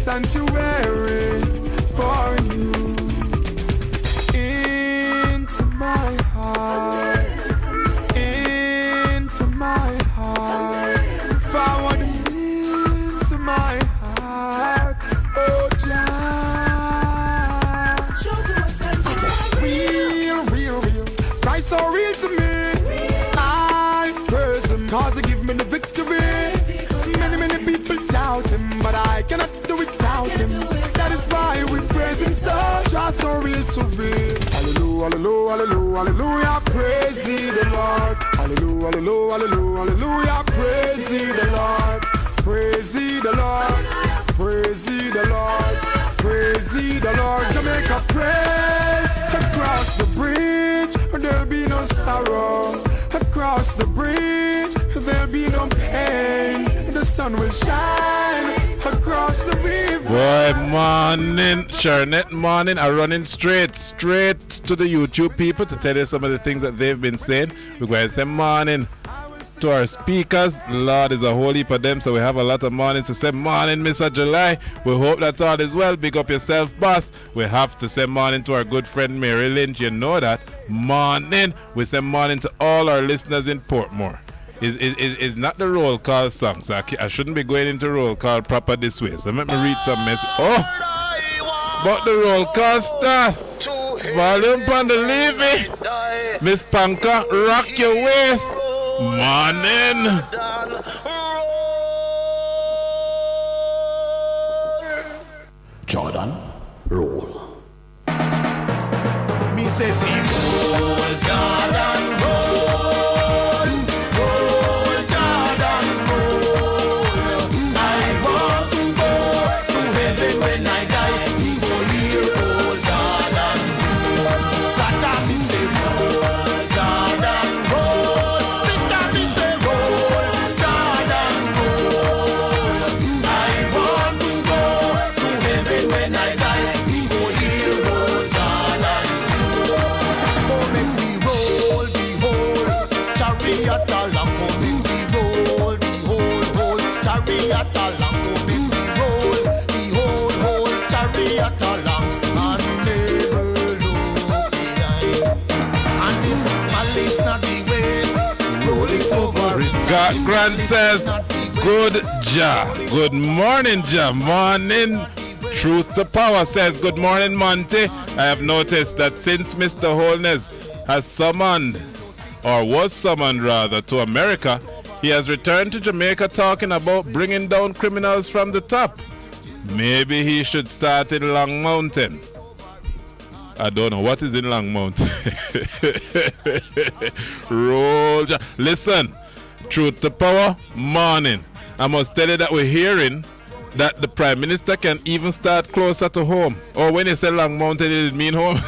sanctuary for you. Into my heart, into my heart, forward into my heart, oh Jah. Real, Christ so real to me. I praise him, cause he give me the victory. Many people doubt him, but I cannot do it without him. That is why we praise him so. Just so real to me. Hallelujah, hallelujah, hallelujah, hallelujah. Praise ye the Lord. Hallelujah, hallelujah, hallelujah, hallelujah. Praise ye the Lord. Praise ye the Lord. Praise ye the Lord. Praise ye the Lord. Jamaica praise. Across the bridge, there'll be no sorrow. Across the bridge, there'll be no pain. The sun will shine across the river. Boy, morning, Sharnet morning. I'm running straight to the YouTube people to tell you some of the things that they've been saying. We're going to say morning to our speakers. Lord, is a whole heap of them, so we have a lot of mornings to say morning, Mr. July. We hope that all is well. Big up yourself, boss. We have to say morning to our good friend Mary Lynch. You know that. Morning. We say morning to all our listeners in Portmore. Is not the roll call song, so I shouldn't be going into roll call proper this way. So let me read some message. Oh, but the roll call star. Volume on the levy. Miss Panka, rock your waist. Morning. Jordan, roll. Me say feel roll, Jordan, roll. Roll, Jordan, roll. I want to go to heaven when I die. Roll, Jordan, roll. Brother, me say roll, Jordan, roll. Sister, me say roll, Jordan, roll. I want to go to heaven when I die. Roll, Jordan, roll. Oh, make me roll, behold, chariot along. Oh, make me roll, behold, chariot along. Oh, make me roll, behold, chariot along. And never look behind. And if malice not the way, roll it over. Grant says, good Jah. Good morning, Jah. Morning. Truth to Power says, good morning, Monty. I have noticed that since Mr. Holness has summoned, or was summoned rather, to America, he has returned to Jamaica talking about bringing down criminals from the top. Maybe he should start in Long Mountain. I don't know. What is in Long Mountain? Roll. Listen, Truth to Power, morning. I must tell you that we're hearing that the Prime Minister can even start closer to home. Or when you say Long Mountain, it mean home.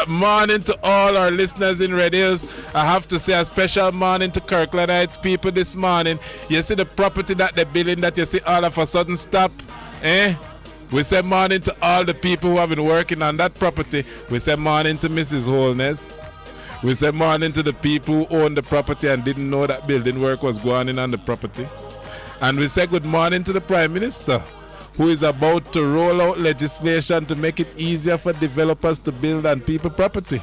Morning to all our listeners in Red Hills. I have to say a special morning to Kirkland Heights people this morning. You see the property that they're building that you see all of a sudden stop? We say morning to all the people who have been working on that property. We say morning to Mrs. Holness. We say morning to the people who own the property and didn't know that building work was going on the property. And we say good morning to the Prime Minister, who is about to roll out legislation to make it easier for developers to build on people's property.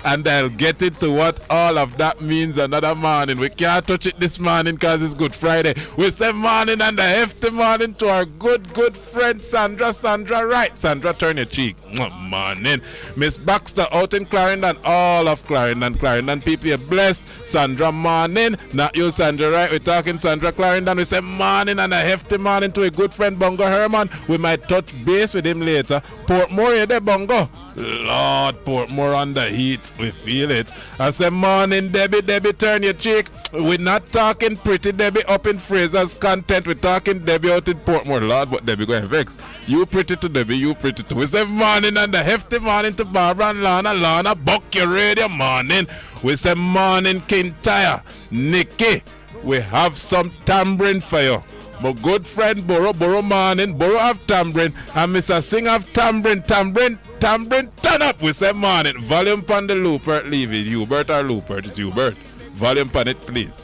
And I'll get into what all of that means another morning. We can't touch it this morning because it's Good Friday. We say morning and a hefty morning to our good friend Sandra. Sandra, right? Sandra, turn your cheek. Morning. Miss Baxter out in Clarendon. All of Clarendon people, you're blessed. Sandra, morning. Not you, Sandra, right? We're talking Sandra Clarendon. We say morning and a hefty morning to a good friend Bongo Herman. We might touch base with him later. Portmore, you there, Bongo? Lord, Portmore on the heat. We feel it. I say morning, Debbie. Debbie, turn your cheek. We're not talking pretty Debbie up in Fraser's content. We're talking Debbie out in Portmore. Lord, but Debbie going vex. You pretty to Debbie, you pretty too. We say morning and a hefty morning to Barbara and Lana. Lana, buck your radio morning. We say morning, Kintyre. Nikki, we have some tambourine for you. My good friend Borough morning, Borough have tambourine, and Mr. Sing have tambourine, turn up. We say morning. Volume on the Looper, leave it. Hubert or Looper? It's Hubert. Volume on it, please.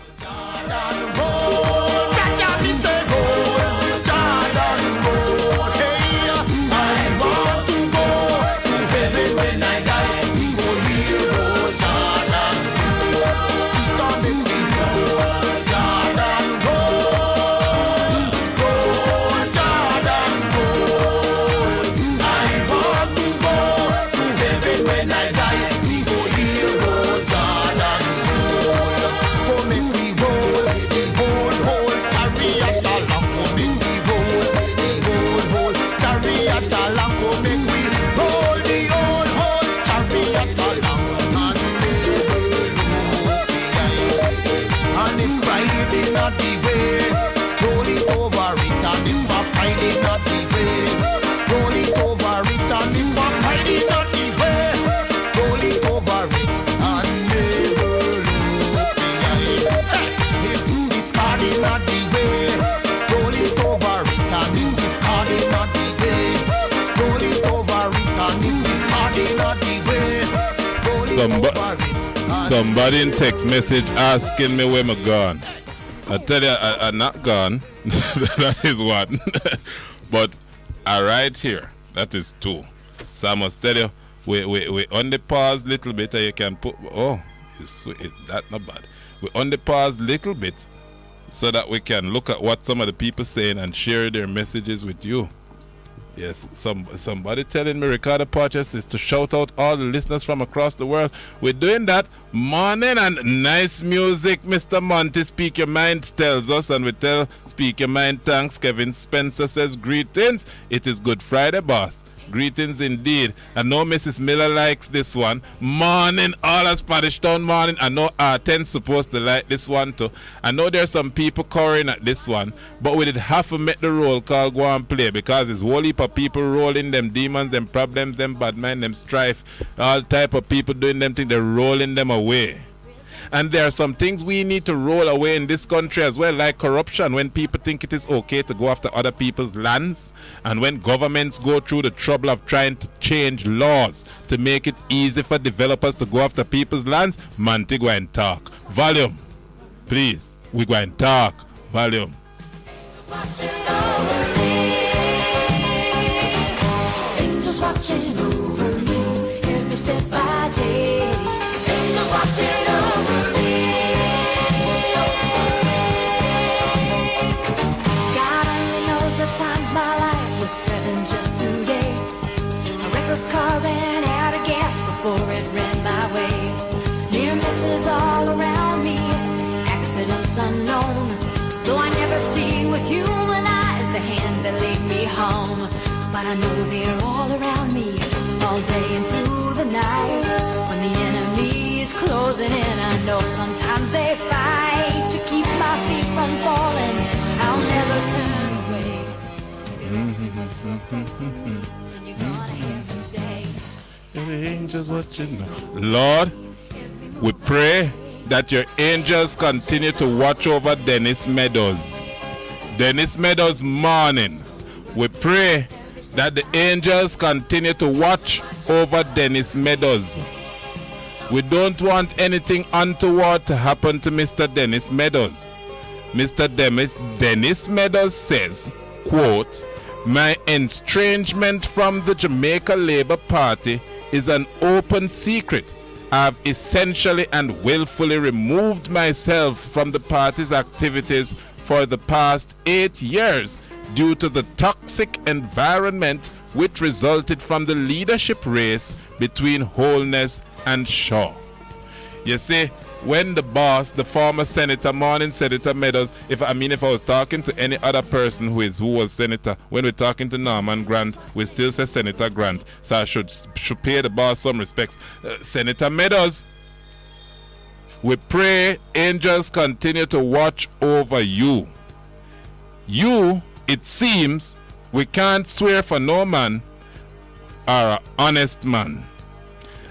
greed is not the way. Roll it over it and if a pride is not the way. Roll it over it and if a pride is not the way. Roll it over it and never look behind. If discard is not the way. Roll it over it and if discard is not the way. Roll it over it and if discard is not the way. Roll it over it. Somebody in text message asking me where I'm gone. I tell you, I'm not gone. That is one. But I right here. That is two. So I must tell you, we on the pause little bit, and you can put. Oh, it's sweet. That not bad. We on the pause little bit, so that we can look at what some of the people saying and share their messages with you. Yes, somebody telling me Ricardo Porches is to shout out all the listeners from across the world. We're doing that. Morning and nice music, Mr. Monty. Speak Your Mind tells us, and we tell Speak Your Mind thanks. Kevin Spencer says greetings. It is Good Friday, boss. Greetings indeed. I know Mrs. Miller likes this one. Morning, all of Spanish Town morning. I know R10's supposed to like this one too. I know there's some people covering at this one, but we did have to make the roll call go and play because it's whole heap of people rolling them demons, them problems, them bad mind, them strife, all type of people doing them things, they're rolling them away. And there are some things we need to roll away in this country as well, like corruption, when people think it is okay to go after other people's lands, and when governments go through the trouble of trying to change laws to make it easy for developers to go after people's lands. Monty, go and talk. Volume, please. We go and talk. Volume. Angels watching over me every step I take. Angels watching over me. God only knows the times my life was threatened just today. A reckless car ran out of gas before it ran my way. Near misses all around me, accidents unknown. Though I never see with human eyes the hands that lead me home, but I know they're all around me, all day and through the night. When the enemy is closing in, I know sometimes they fight to keep my feet from falling. I'll never turn away. And you're gonna hear me say, The angels watching. Lord, we pray that your angels continue to watch over Dennis Meadows. Dennis Meadows morning. We pray that the angels continue to watch over Dennis Meadows. We don't want anything untoward to happen to Mr. Dennis Meadows. Mr. Dennis Meadows says, quote, "My estrangement from the Jamaica Labour Party is an open secret. I've essentially and willfully removed myself from the party's activities for the past 8 years due to the toxic environment which resulted from the leadership race between Holness and Shaw." You see, when the boss, the former Senator, morning Senator Meadows, if I was talking to any other person who was senator, when we're talking to Norman Grant, we still say Senator Grant, so I should pay the boss some respects. Senator Meadows, we pray angels continue to watch over you. You, it seems, we can't swear for no man, are an honest man.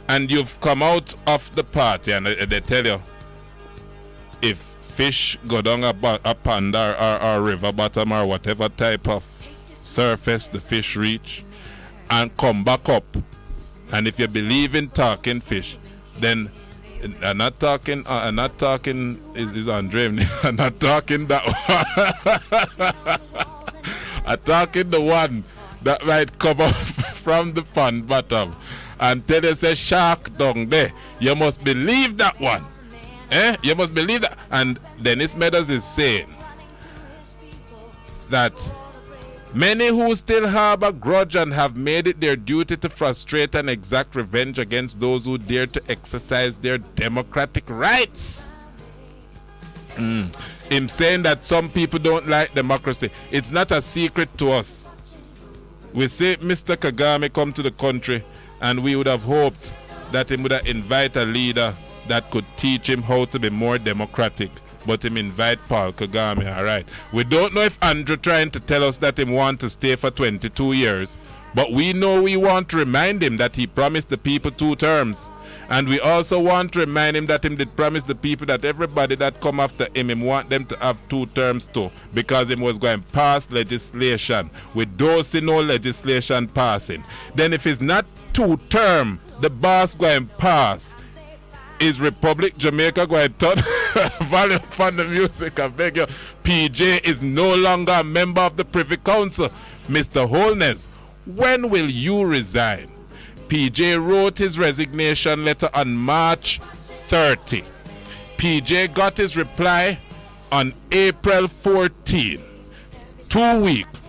And you've come out of the party, and they tell you, if fish go down a pond or river bottom or whatever type of surface the fish reach, and come back up, and if you believe in talking fish, then I'm not talking is Andre. I'm not talking that one. I'm talking the one that might come up from the pond bottom and tell you say shark down there. You must believe that one. You must believe that. And Dennis Meadows is saying that many who still harbor grudge and have made it their duty to frustrate and exact revenge against those who dare to exercise their democratic rights. Him saying that some people don't like democracy. It's not a secret to us. We say Mr. Kagame come to the country, and we would have hoped that he would have invited a leader that could teach him how to be more democratic. but him invite Paul Kagame, all right. We don't know if Andrew trying to tell us that him want to stay for 22 years, but we know we want to remind him that he promised the people 2 terms. And we also want to remind him that him did promise the people that everybody that come after him want them to have 2 terms too, because him was going to pass legislation. With those no legislation passing, then if it's not 2 term, the boss going to pass. Is Republic Jamaica going to turn volume on the music? I beg you. PJ is no longer a member of the Privy Council. Mr. Holness, when will you resign? PJ wrote his resignation letter on March 30. PJ got his reply on April 14. 2 weeks.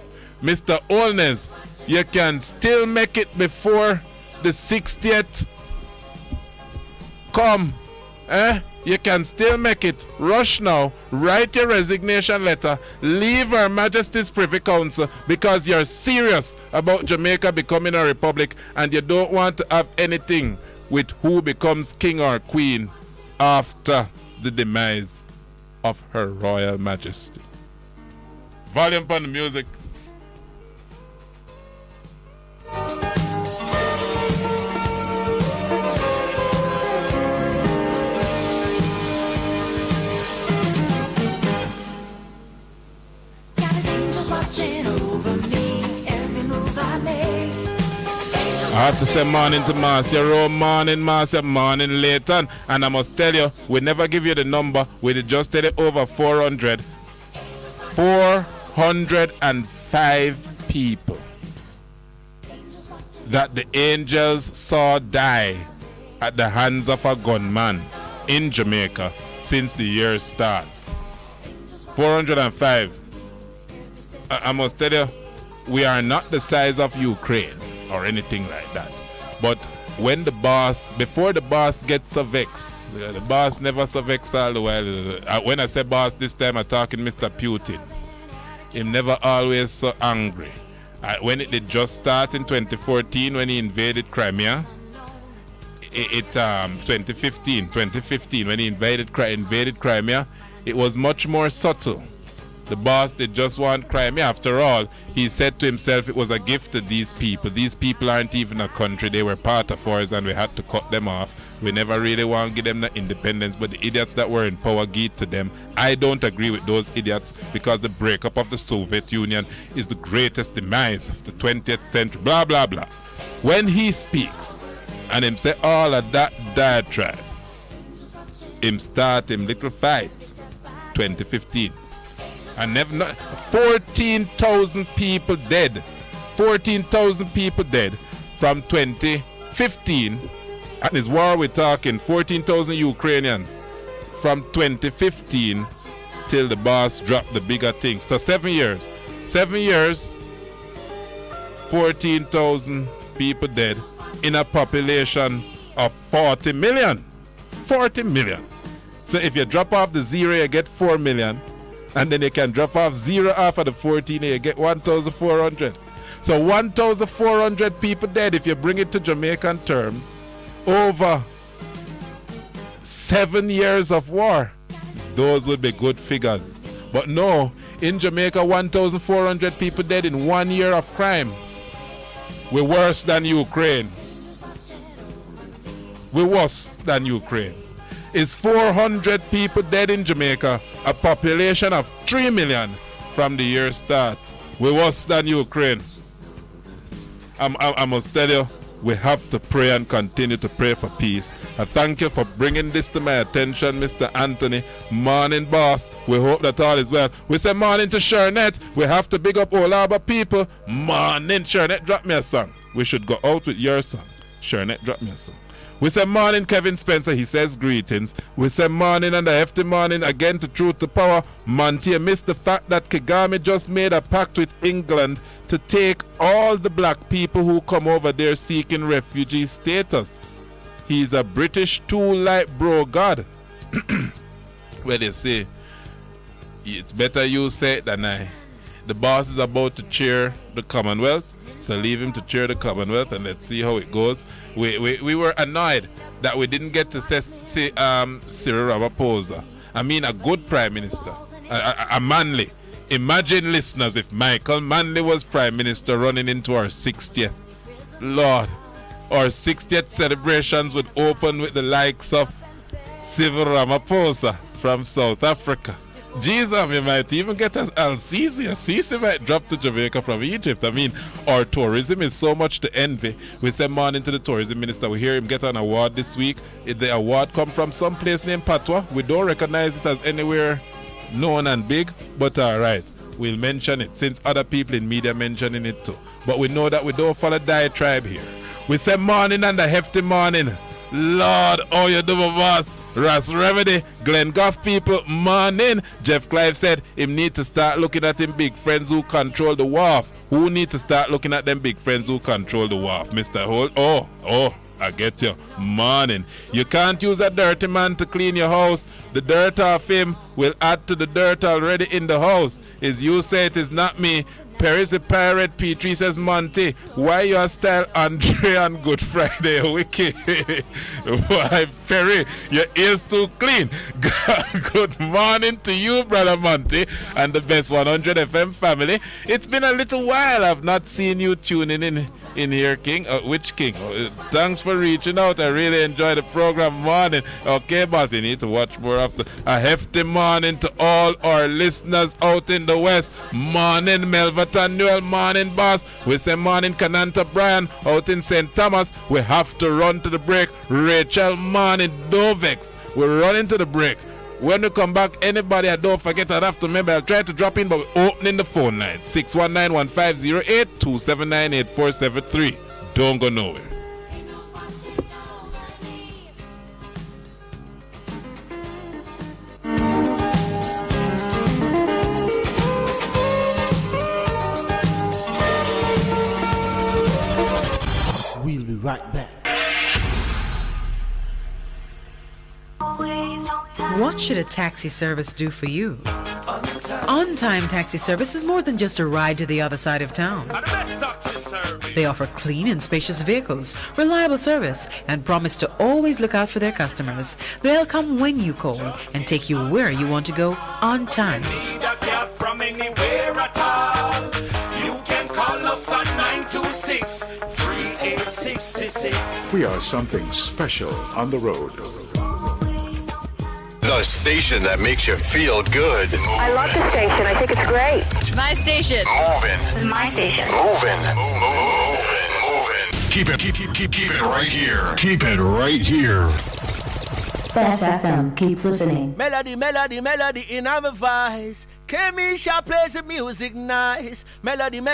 Mr. Holness, you can still make it before the 60th. Come, you can still make it. Rush now. Write your resignation letter. Leave Her Majesty's Privy Council because you're serious about Jamaica becoming a republic and you don't want to have anything with who becomes king or queen after the demise of Her Royal Majesty. Volume on the music. I have to say morning to Marcia Rowe, morning Marcia, morning Leighton. And I must tell you, we never give you the number. We just tell it over 400. 405 people that the angels saw die at the hands of a gunman in Jamaica since the year start. 405. I must tell you, we are not the size of Ukraine or anything like that. But when the boss, before the boss gets so vexed, the boss never so vexed all the while. When I say boss this time, I'm talking Mr. Putin. Him never always so angry. When it did just start in 2014 when he invaded Crimea, 2015 when he invaded Crimea, it was much more subtle. The boss did just want Crimea. After all, he said to himself it was a gift to these people. These people aren't even a country. They were part of ours and we had to cut them off. We never really want to give them the independence, but the idiots that were in power gave it to them. I don't agree with those idiots because the breakup of the Soviet Union is the greatest demise of the 20th century, blah, blah, blah. When he speaks and him say all of that diatribe, him start him little fight, 2015. And never 14,000 people dead. 14,000 people dead from 2015. And this war we're talking 14,000 Ukrainians from 2015 till the boss dropped the bigger things. So 7 years. 7 years, 14,000 people dead in a population of 40 million. 40 million. So if you drop off the zero, you get 4 million. And then you can drop off zero off of the 14 and you get 1,400. So 1,400 people dead if you bring it to Jamaican terms over 7 years of war. Those would be good figures. But no, in Jamaica 1,400 people dead in 1 year of crime. We're worse than Ukraine. We're worse than Ukraine. Is 400 people dead in Jamaica, a population of 3 million from the year start. We're worse than Ukraine. I must tell you, we have to pray and continue to pray for peace. I thank you for bringing this to my attention, Mr. Anthony. Morning, boss. We hope that all is well. We say morning to Shernet. We have to big up all our people. Morning, Shernet. Drop me a song. We should go out with your song. Shernet, drop me a song. We say morning, Kevin Spencer. He says greetings. We say morning and a hefty morning again to Truth to Power. Monty, missed the fact that Kagame just made a pact with England to take all the black people who come over there seeking refugee status. He's a British tool like bro God. Well, they say, it's better you say it than I. The boss is about to chair the Commonwealth. So leave him to chair the Commonwealth and let's see how it goes. We were annoyed that we didn't get to see Cyril Ramaphosa I mean a good prime minister, a manly. Imagine, listeners, if Michael Manley was prime minister running into our 60th. Lord, our 60th celebrations would open with the likes of Cyril Ramaphosa from South Africa. Jesus, we might even get as Al-Sisi. Sisi might drop to Jamaica from Egypt. I mean, our tourism is so much to envy. We send morning to the tourism minister. We hear him get an award this week. The award come from some place named Patwa. We don't recognize it as anywhere known and big, but alright, we'll mention it since other people in media mentioning it too. But we know that we don't follow diatribe here. We say morning and a hefty morning. Lord, oh you do my boss. Ras Remedy, Glen Goff people, morning. Jeff Clive said him need to start looking at him big friends who control the wharf. Who need to start looking at them big friends who control the wharf? Mr. Holt, oh, I get you. Morning. You can't use a dirty man to clean your house. The dirt off him will add to the dirt already in the house. As you say, it is not me. Perry's the pirate. P3 says, Monty, why your style Andre on Good Friday? Wiki. Why, Perry, your ears too clean. Good morning to you, brother Monty, and the Best 100 FM family. It's been a little while. I've not seen you tuning in here, King. Which King? Thanks for reaching out. I really enjoy the program. Morning. Okay, boss, you need to watch more of a hefty morning to all our listeners out in the West. Morning, Melverton Newell. Morning, boss. We say morning, Kananta Brian out in St. Thomas. We have to run to the break. Rachel, morning, Dovex. We're running to the break. When we come back, anybody, I don't forget, I'd have to remember, I'll try to drop in, but we're opening the phone line. 619-1508, 279-8473. Don't go nowhere. We'll be right back. What should a taxi service do for you? On-Time Taxi Service is more than just a ride to the other side of town. They offer clean and spacious vehicles, reliable service, and promise to always look out for their customers. They'll come when you call and take you where you want to go on time. From anywhere at all. You can call us at 926-3866. We are something special on the road. The station that makes you feel good. I love the station. I think it's great. My station. Moving. My station. Moving. Keep it right here. Keep it right here. Bess FM, keep listening. Melody in our voice. Kemisha plays the music nice. Melody in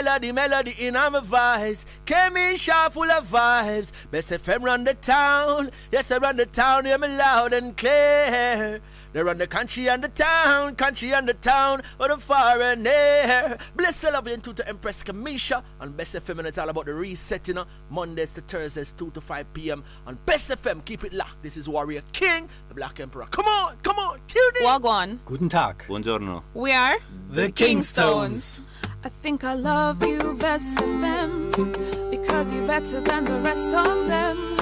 our voice. Kemisha full of vibes. Best FM run the town. Yes, I run the town. Hear me loud and clear. They run the country and the town, or the far and near. Bless the love and to Empress Kamisha on Best FM, and it's all about the reset, you know. Mondays to Thursdays, 2 to 5 p.m. on Best FM. Keep it locked. This is Warrior King, the Black Emperor. Come on, tune in. Wagwan. Guten Tag. Buongiorno. We are The Kingstones. I think I love you, Best FM, because you're better than the rest of them.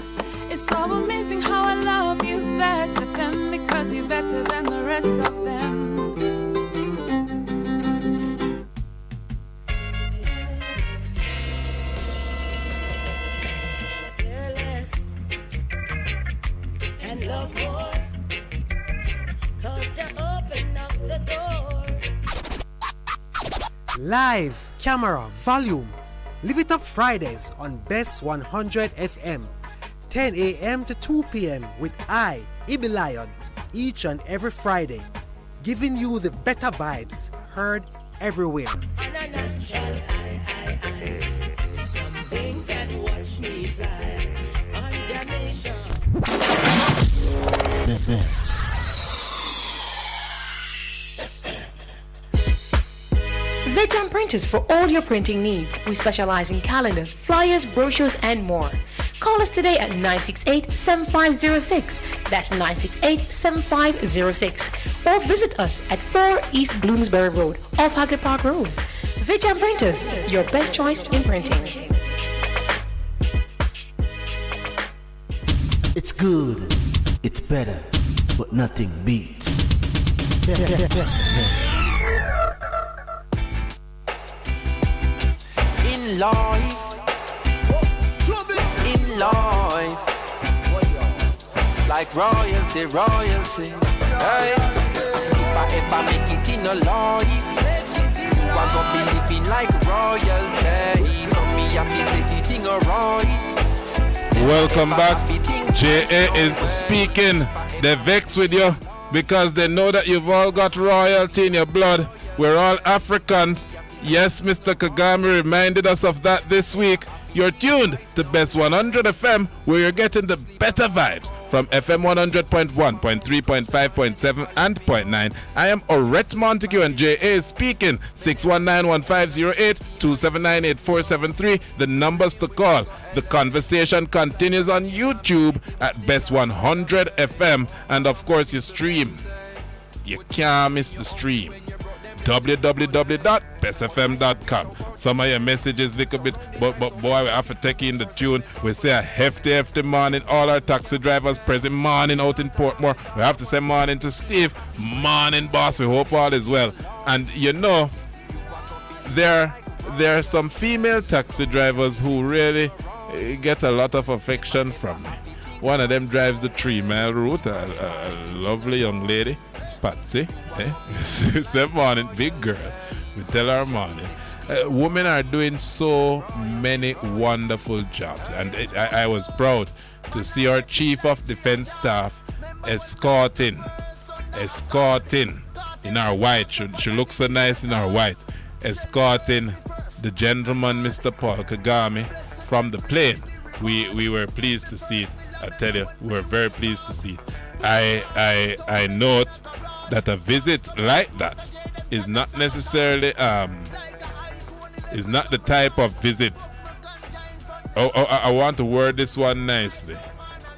It's so amazing how I love you, Best FM, because you're better than the rest of them. Fearless and love more, 'cause you open up the door. Live, camera, volume. Live it up Fridays on Best 100 FM. 10 a.m. to 2 p.m. with I, Ibi Lion, each and every Friday, giving you the better vibes heard everywhere. And a natural some things and watch me fly on Jamaica. Vejan Printers for all your printing needs. We specialize in calendars, flyers, brochures, and more. Call us today at 968-7506. That's 968-7506. Or visit us at 4 East Bloomsbury Road, off Haggard Park Road. Vejan Printers, your best choice in printing. It's good, it's better, but nothing beats In life, like royalty. Hey, if I ever make it in a life, I'm gonna be living like royalty. So me happy set it in a right. Welcome back. JA is speaking. They vex with you because they know that you've all got royalty in your blood. We're all Africans. Yes, Mr. Kagame reminded us of that this week. You're tuned to Best 100 FM, where you're getting the better vibes from FM 100.1, 0.3, 0.5, 0.7, and 0.9. I am Orrett Montague, and JA is speaking. 619-1508, 279-8473, the numbers to call. The conversation continues on YouTube at Best 100 FM, and of course you stream. You can't miss the stream. www.bestfm.com. Some of your messages little bit, but boy, we have to take in the tune. We say a hefty morning. All our taxi drivers present morning out in Portmore. We have to say morning to Steve. Morning, boss. We hope all is well. And you know, there are some female taxi drivers who really get a lot of affection from me. One of them drives the 3-mile route, a lovely young lady. Patsy, Said morning, big girl. We tell her morning. Women are doing so many wonderful jobs, and I was proud to see our Chief of Defense Staff escorting in our white. She looks so nice in our white. Escorting the gentleman, Mr. Paul Kagame, from the plane. We were pleased to see it. I tell you, we were very pleased to see it. I note that a visit like that is not necessarily is not the type of visit. I want to word this one nicely.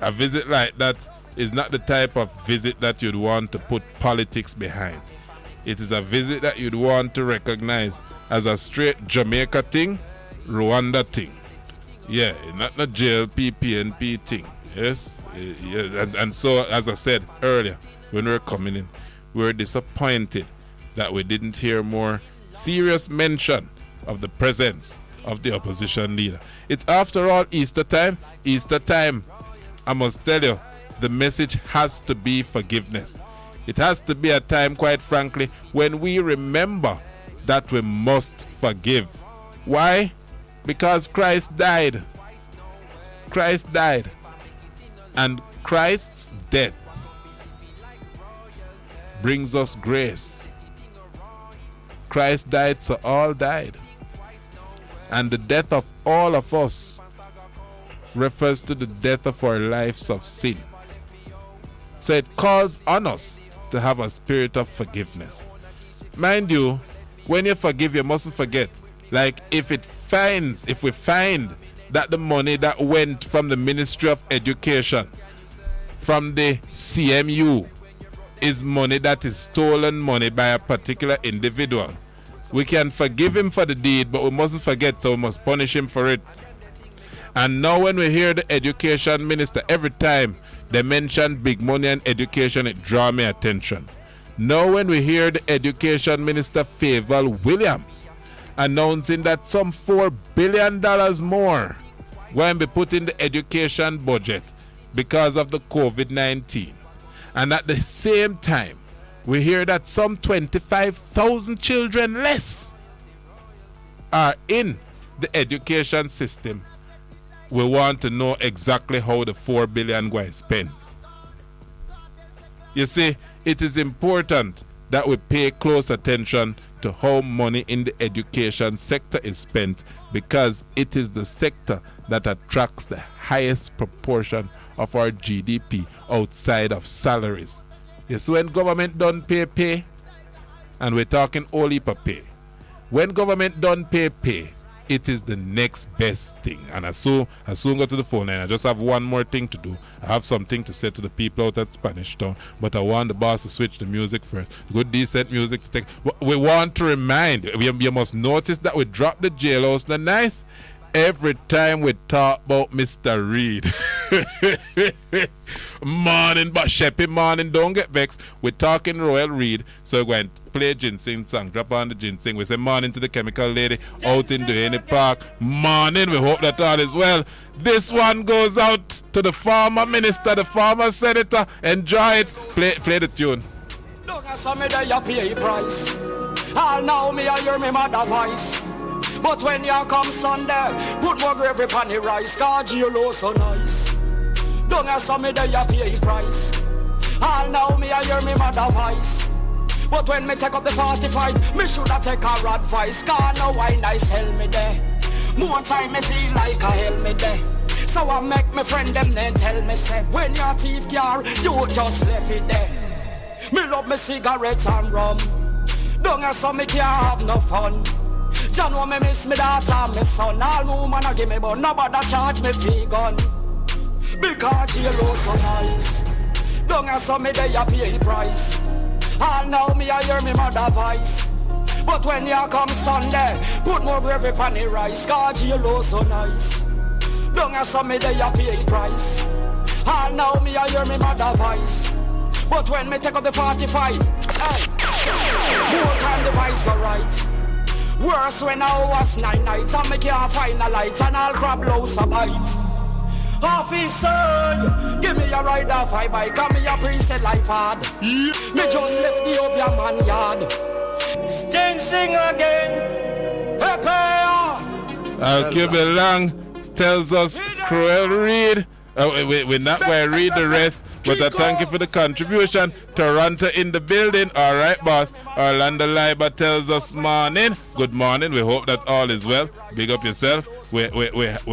A visit like that is not the type of visit that you'd want to put politics behind. It is a visit that you'd want to recognize as a straight Jamaica thing, Rwanda thing. Yeah, not the JLP, PNP thing. Yes, and so as I said earlier, when we were coming in, we were disappointed that we didn't hear more serious mention of the presence of the opposition leader. It's after all Easter time. Easter time, I must tell you, the message has to be forgiveness. It has to be a time, quite frankly, when we remember that we must forgive. Why? Because Christ died. Christ died. And Christ's death brings us grace. Christ died, so all died. And the death of all of us refers to the death of our lives of sin. So it calls on us to have a spirit of forgiveness. Mind you, when you forgive, you mustn't forget. Like if we find that the money that went from the Ministry of Education, from the CMU, is money that is stolen money by a particular individual, we can forgive him for the deed, but we mustn't forget, so we must punish him for it. And now when we hear the education minister, every time they mention big money and education, it draws my attention. Now when we hear the education minister, Favour Williams, announcing that some $4 billion more going to be put in the education budget because of the COVID-19. And at the same time, we hear that some 25,000 children less are in the education system. We want to know exactly how the $4 billion going to spend. You see, it is important that we pay close attention to how money in the education sector is spent, because it is the sector that attracts the highest proportion of our GDP outside of salaries. You see, when government don't pay, and we're talking only per pay, when government don't pay, it is the next best thing. And I soon go to the phone line. I just have one more thing to do. I have something to say to the people out at Spanish Town, but I want the boss to switch the music first. Good, decent music to take. We want to remind you must notice that we drop the jailhouse the nice every time we talk about Mr. Reed. Morning, but Sheppy, morning, don't get vexed. We're talking Royal Reed, so we're going to play a ginseng song. Drop on the ginseng. We say morning to the chemical lady out in Duhaney Park. Morning, we hope that all is well. This one goes out to the former minister, the former senator. Enjoy it. Play the tune. Don't ask me that you pay price. All now me I hear me mother voice. But when you come Sunday, put more gravy upon the rice. Cause you look so nice. Don't ask me that you pay price. All now me I hear me mother voice. But when me take up the 45, me shoulda take her advice. Cause no wine I sell me there. More time me feel like I hell me there. So I make me friend them then tell me say, when your thief car, you just left it there. Me love me cigarettes and rum. Don't ask me can't have no fun. John know me miss me daughter and me son. All woman a give me but nobody charge me fee gun. Because you look so nice. Don't ask me they a pay price. All now me I hear me mother voice. But when you come Sunday, put more gravy upon the rice. Cause you look so nice. Don't ask me they a pay price. All now me I hear me mother voice. But when me take up the 45, hey, more time the voice alright. Worse when I was 9 nights and me can't find a light and I'll grab loads a bite. Officer, give me a ride off I bike and me a priest life hard. Me just left the Obia man yard. Sing again. Prepare. I'll keep it long. Tells us Cruel Reed. We're not going to read the rest, but I thank you for the contribution. Toronto in the building. All right, boss. Orlando Liber tells us morning. Good morning. We hope that all is well. Big up yourself. We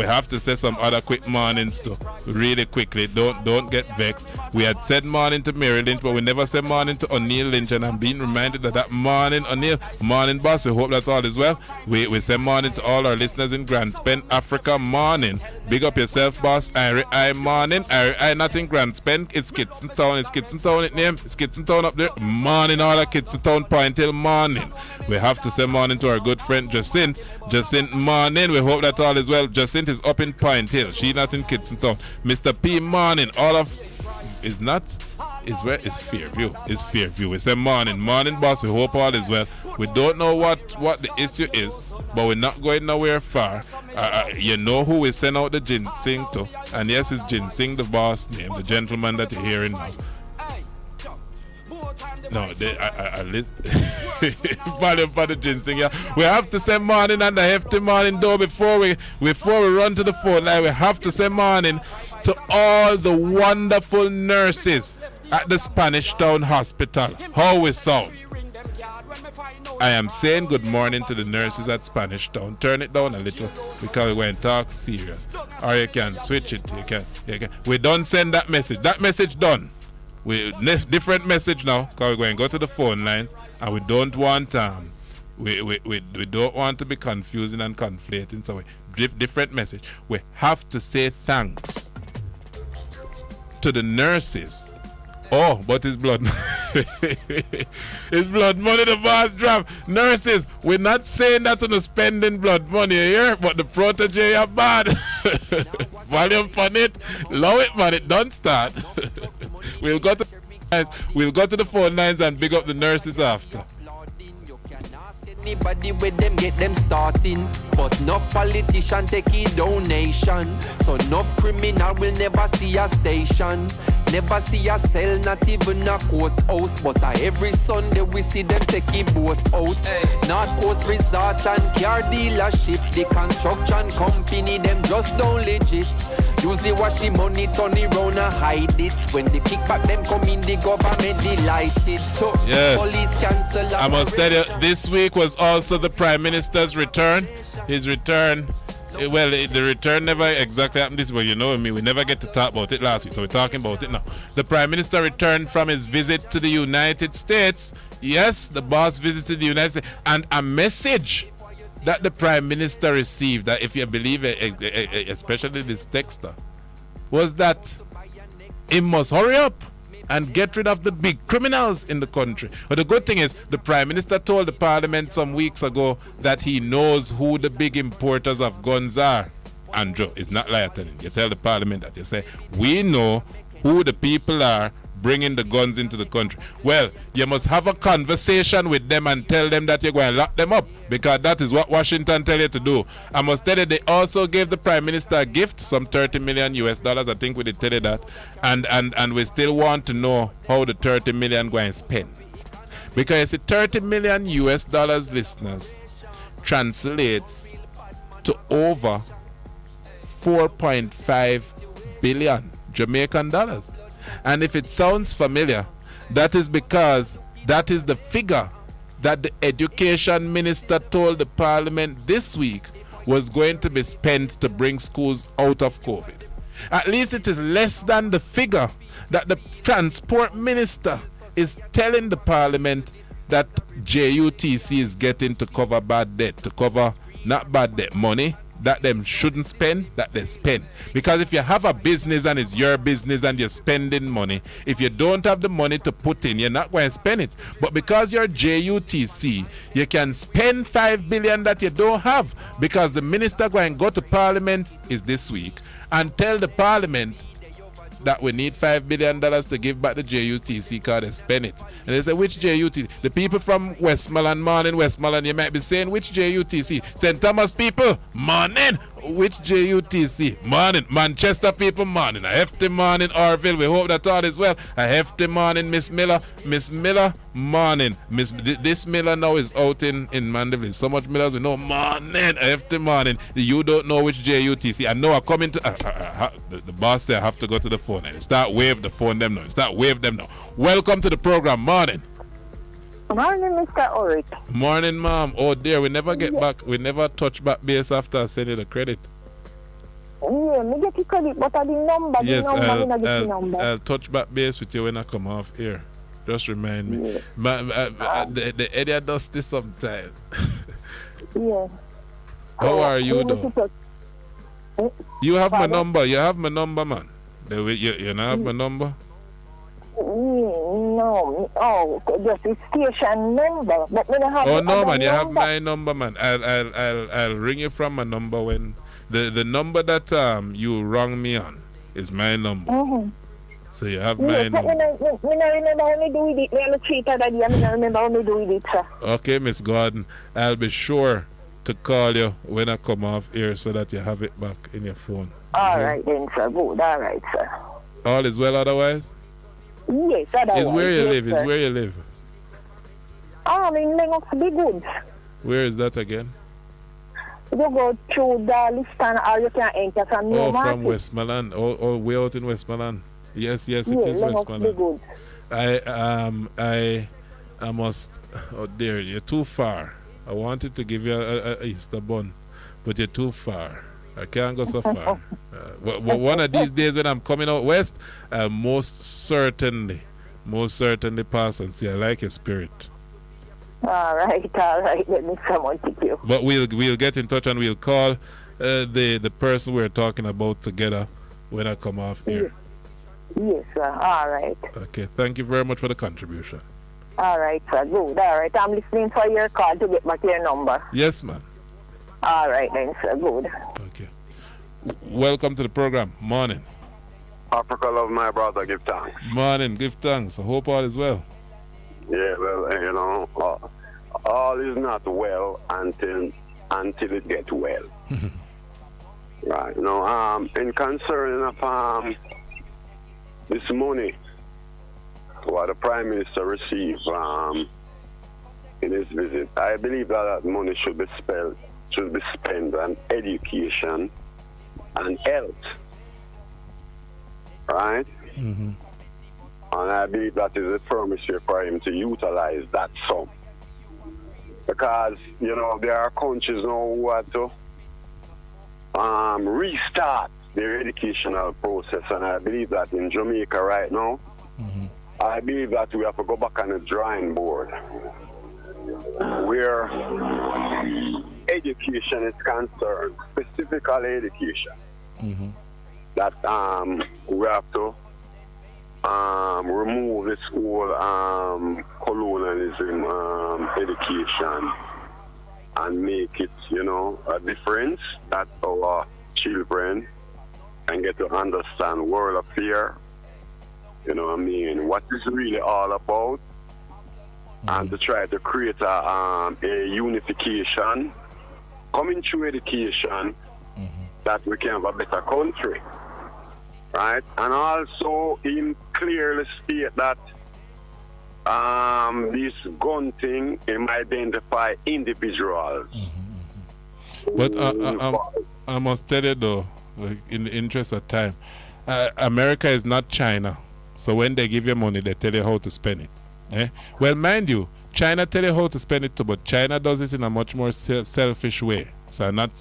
have to say some other quick mornings too. Really quickly. Don't get vexed. We had said morning to Mary Lynch, but we never said morning to O'Neill Lynch, and I'm being reminded that morning, O'Neill. Morning, boss. We hope that all is well. We say morning to all our listeners in Grand Spend, Africa. Morning. Big up yourself, boss. I morning. I not in Grand Spend. It's Kitson Town. It's Kitson Town. It name. It's Kitson Town up there. Morning, all of Kitson Town Point Hill. Morning. We have to say morning to our good friend Jacinthe. Jacinthe, morning. We hope that all is well. Jacinthe is up in Point Hill. She not in Kitson Town. Mr. P, morning. All of is not. Is where is Fairview? Is Fairview. We say morning. Morning, boss. We hope all is well. We don't know what the issue is, but we're not going nowhere far. You know who we send out the ginseng to, and yes, it's Ginseng, the boss name, the gentleman that you're hearing now. No, I listen. Value for the ginseng, yeah. We have to say morning and the hefty morning though before we run to the phone line. We have to say morning to all the wonderful nurses at the Spanish Town Hospital. How we sound? I am saying good morning to the nurses at Spanish Town. Turn it down a little because we're going to talk serious. Or you can switch it. You can. We don't send that message. That message done. Different message now because we're going to go to the phone lines and we don't want we don't want to be confusing and conflating, so different message. We have to say thanks to the nurses. Oh, but it's blood. It's blood money the boss drop. Nurses, we're not saying that to the spending blood money here, but the protege are bad. Volume on it. Low it, man. It don't start. We'll go to the phone lines and big up the nurses after. Anybody with them get them starting, but no politician take a donation. So no criminal will never see a station, never see a cell, not even a courthouse. But every Sunday we see them take a boat out. North Coast Resort and car dealership, the construction company them just don't legit. Usually wash the money, turn it round and hide it. When the kickback them come in, the government delighted. So yes. Police cancel. I must tell you, this week was also the Prime Minister's return. His return, well, the return never exactly happened this way. You know me, we never get to talk about it last week, so we're talking about it now. The Prime Minister returned from his visit to the United States. Yes, the boss visited the United States, and a message that the Prime Minister received, that if you believe it, especially this texter, was that he must hurry up and get rid of the big criminals in the country. But the good thing is, the Prime Minister told the Parliament some weeks ago that he knows who the big importers of guns are. Andrew, it's not liar telling. You tell the parliament that. You say, we know who the people are bringing the guns into the country. Well, you must have a conversation with them and tell them that you're going to lock them up, because that is what Washington tell you to do. I must tell you, they also gave the Prime Minister a gift, some $30 million US. I think we did tell you that. And we still want to know how the 30 million going to spend. Because the 30 million US listeners translates to over 4.5 billion Jamaican dollars. And if it sounds familiar, that is because that is the figure that the education minister told the parliament this week was going to be spent to bring schools out of COVID. At least it is less than the figure that the transport minister is telling the parliament that JUTC is getting to cover bad debt, to cover not bad debt, money that them shouldn't spend, that they spend. Because if you have a business and it's your business and you're spending money, if you don't have the money to put in, you're not going to spend it. But because you're JUTC, you can spend $5 billion that you don't have, because the minister going to go to parliament is this week and tell the parliament that we need $5 billion to give back the JUTC because they spend it. And they say, which JUTC? The people from Westmoreland, morning, Westmoreland, you might be saying, which JUTC? St. Thomas people, morning. Which JUTC? Morning. Manchester people, morning. A hefty morning, Orville. We hope that all is well. A hefty morning, Miss Miller. Miss Miller, morning. This Miller now is out in Mandeville. So much Millers we know. Morning. A hefty morning. You don't know which JUTC. I know I'm coming to... the boss said I have to go to the phone. And start wave the phone them now. Start wave them now. Welcome to the program. Morning. Morning, Mr. Orrett. Morning, ma'am. Oh dear, we never get back. We never touch back base after I send you the credit. Yeah, me get the credit, but I the number. Yes, the number. I'll touch back base with you when I come off here. Just remind me. Yeah. The area does this sometimes. Yeah. How are you, though? You have my number. You have my number, man. You not have my number? No, just the station number. But me have no, man, you have my number, man. I'll ring you from my number when the number that you rang me on is my number. Mm-hmm. So you have my number. I remember how me do with it. I cheated that day. I remember how me do with it, sir. Okay, Miss Gordon, I'll be sure to call you when I come off here so that you have it back in your phone. All right then, sir. Good. All right, sir. All is well otherwise? Yes, otherwise. Is where you yes, live. Sir. Is where you live. In Lennox Big Woods. Where is that again? You go through the Liston or you can enter from New Market. From Westmoreland. Oh, way out in Westmoreland. Yes, it is Lennox Westmoreland. Big Woods. I must. Oh dear, you're too far. I wanted to give you a Easter bun, but you're too far. I can't go so far. One of these days when I'm coming out west, I'll most certainly pass and see. I like your spirit. All right. Let me someone to you. But we'll get in touch and we'll call the person we're talking about together when I come off here. Yes, sir. All right. Okay. Thank you very much for the contribution. All right, sir. Good. All right. I'm listening for your call to get back your number. Yes, ma'am. All right then, sir. Good. Okay. Welcome to the program. Morning. Africa love my brother, give thanks. Morning, give thanks. I hope all is well. Yeah, well, all is not well until it gets well. Right, in concern of this money, what the Prime Minister received in his visit, I believe that money should be spent on education and health, right? Mm-hmm. And I believe that is a firmness for him to utilize that sum. Because, there are countries now who have to restart their educational process, and I believe that in Jamaica right now, I believe that we have to go back on the drawing board where education is concerned, specifically education. That we have to remove this whole colonialism education and make it, a difference. That's our children and get to understand world affair. You know what I mean? What is really all about, and to try to create a unification, coming through education, that we can have a better country, right? And also, him clearly state that this gun thing, him identify individuals. But I must tell you though, like, in the interest of time, America is not China. So when they give you money, they tell you how to spend it. Eh? Well, mind you, China tell you how to spend it too, but China does it in a much more selfish way. So I'm not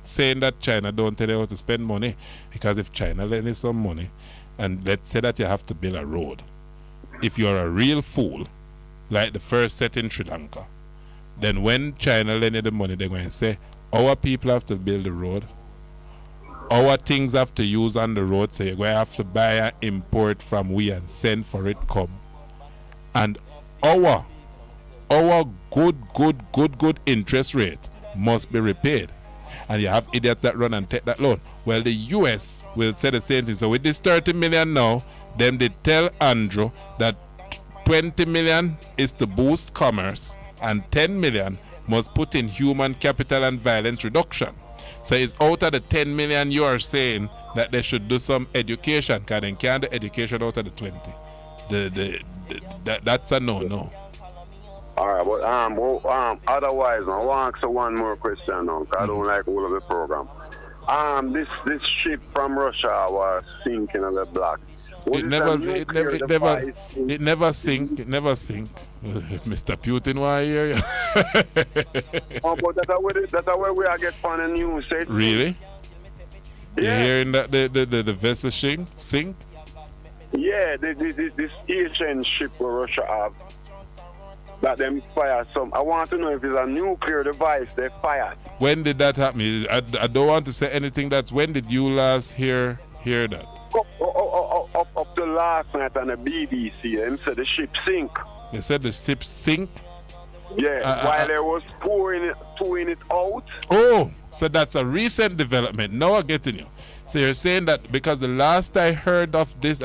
saying that China don't tell you how to spend money, because if China lend you some money, and let's say that you have to build a road, if you're a real fool, like the first set in Sri Lanka, then when China lend you the money, they're going to say, our people have to build the road, our things have to use on the road, so you're going to have to buy and import from we and send for it come. And our good interest rate must be repaid. And you have idiots that run and take that loan. Well, the US will say the same thing. So with this 30 million now, them they tell Andrew that 20 million is to boost commerce and 10 million must put in human capital and violence reduction. So it's out of the 10 million you are saying that they should do some education, because they can't do education out of the 20. That's a no. All right, but otherwise, I want to ask one more question now, because I don't like all of the program. This ship from Russia was sinking on the block. It never sink. Mr. Putin, why here? But that's where we are getting on the news. Really? Yeah. You're hearing that the vessel sink? Yeah, this Asian ship where Russia have, that them fire some. I want to know if it's a nuclear device they fired. When did that happen? I don't want to say anything. When did you last hear that? Up to last night on the BBC, them said the ship sink. They said the ship sink? Yeah, while they was pouring it out. Oh, so that's a recent development. Now I'm getting you. So you're saying that because the last I heard of this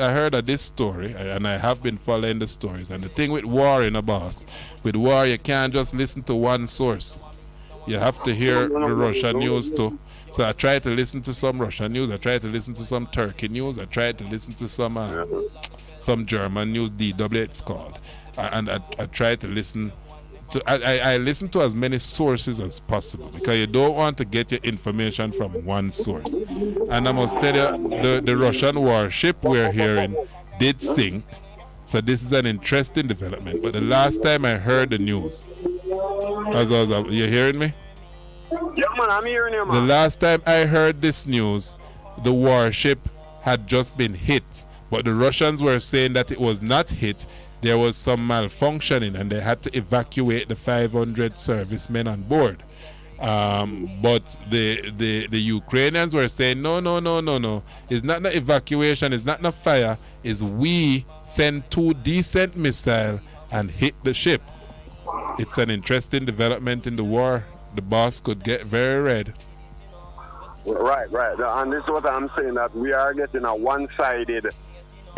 story, and I have been following the stories, and the thing with war in a boss, with war you can't just listen to one source. You have to hear the Russian news too. So I tried to listen to some Russian news, I tried to listen to some Turkey news, I tried to listen to some German news, DW it's called. And I tried to listen to, I listen to as many sources as possible, because you don't want to get your information from one source. And I must tell you, the Russian warship we're hearing did sink, so this is an interesting development. But the last time I heard the news, you hearing me? Yeah, man, I'm hearing you, man. The last time I heard this news, the warship had just been hit, but the Russians were saying that it was not hit. There was some malfunctioning and they had to evacuate the 500 servicemen on board. But the Ukrainians were saying, no. It's not no evacuation, it's not no fire. It's we send 2 decent missiles and hit the ship. It's an interesting development in the war. The boss could get very red. Right. And this is what I'm saying, that we are getting a one-sided.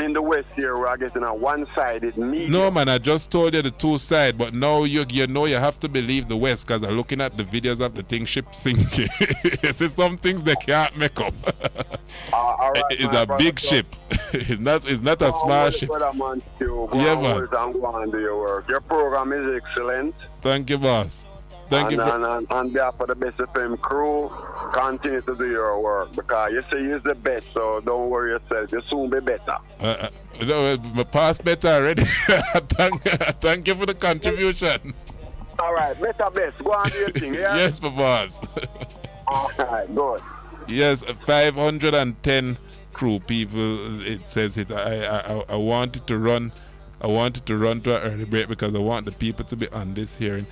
In the West here, we are getting a one-sided media. No, man, I just told you the two sides, but now you know you have to believe the West, because I'm looking at the videos of the thing ship sinking. You see some things they can't make up. Right, it's a big ship. It's not a small ship. Yeah, man. I'm going to do your work. Your program is excellent. Thank you, boss. Thank you. And on behalf of the Best FM crew, continue to do your work, because you say you're the best, so don't worry yourself. You'll soon be better. My past better already. Thank you for the contribution. All right, better best. Go on do your thing, yeah? Yes, my boss. All right, good. Yes, 510 crew people. It says it. I wanted to run. I wanted to run to an early break because I want the people to be on this hearing.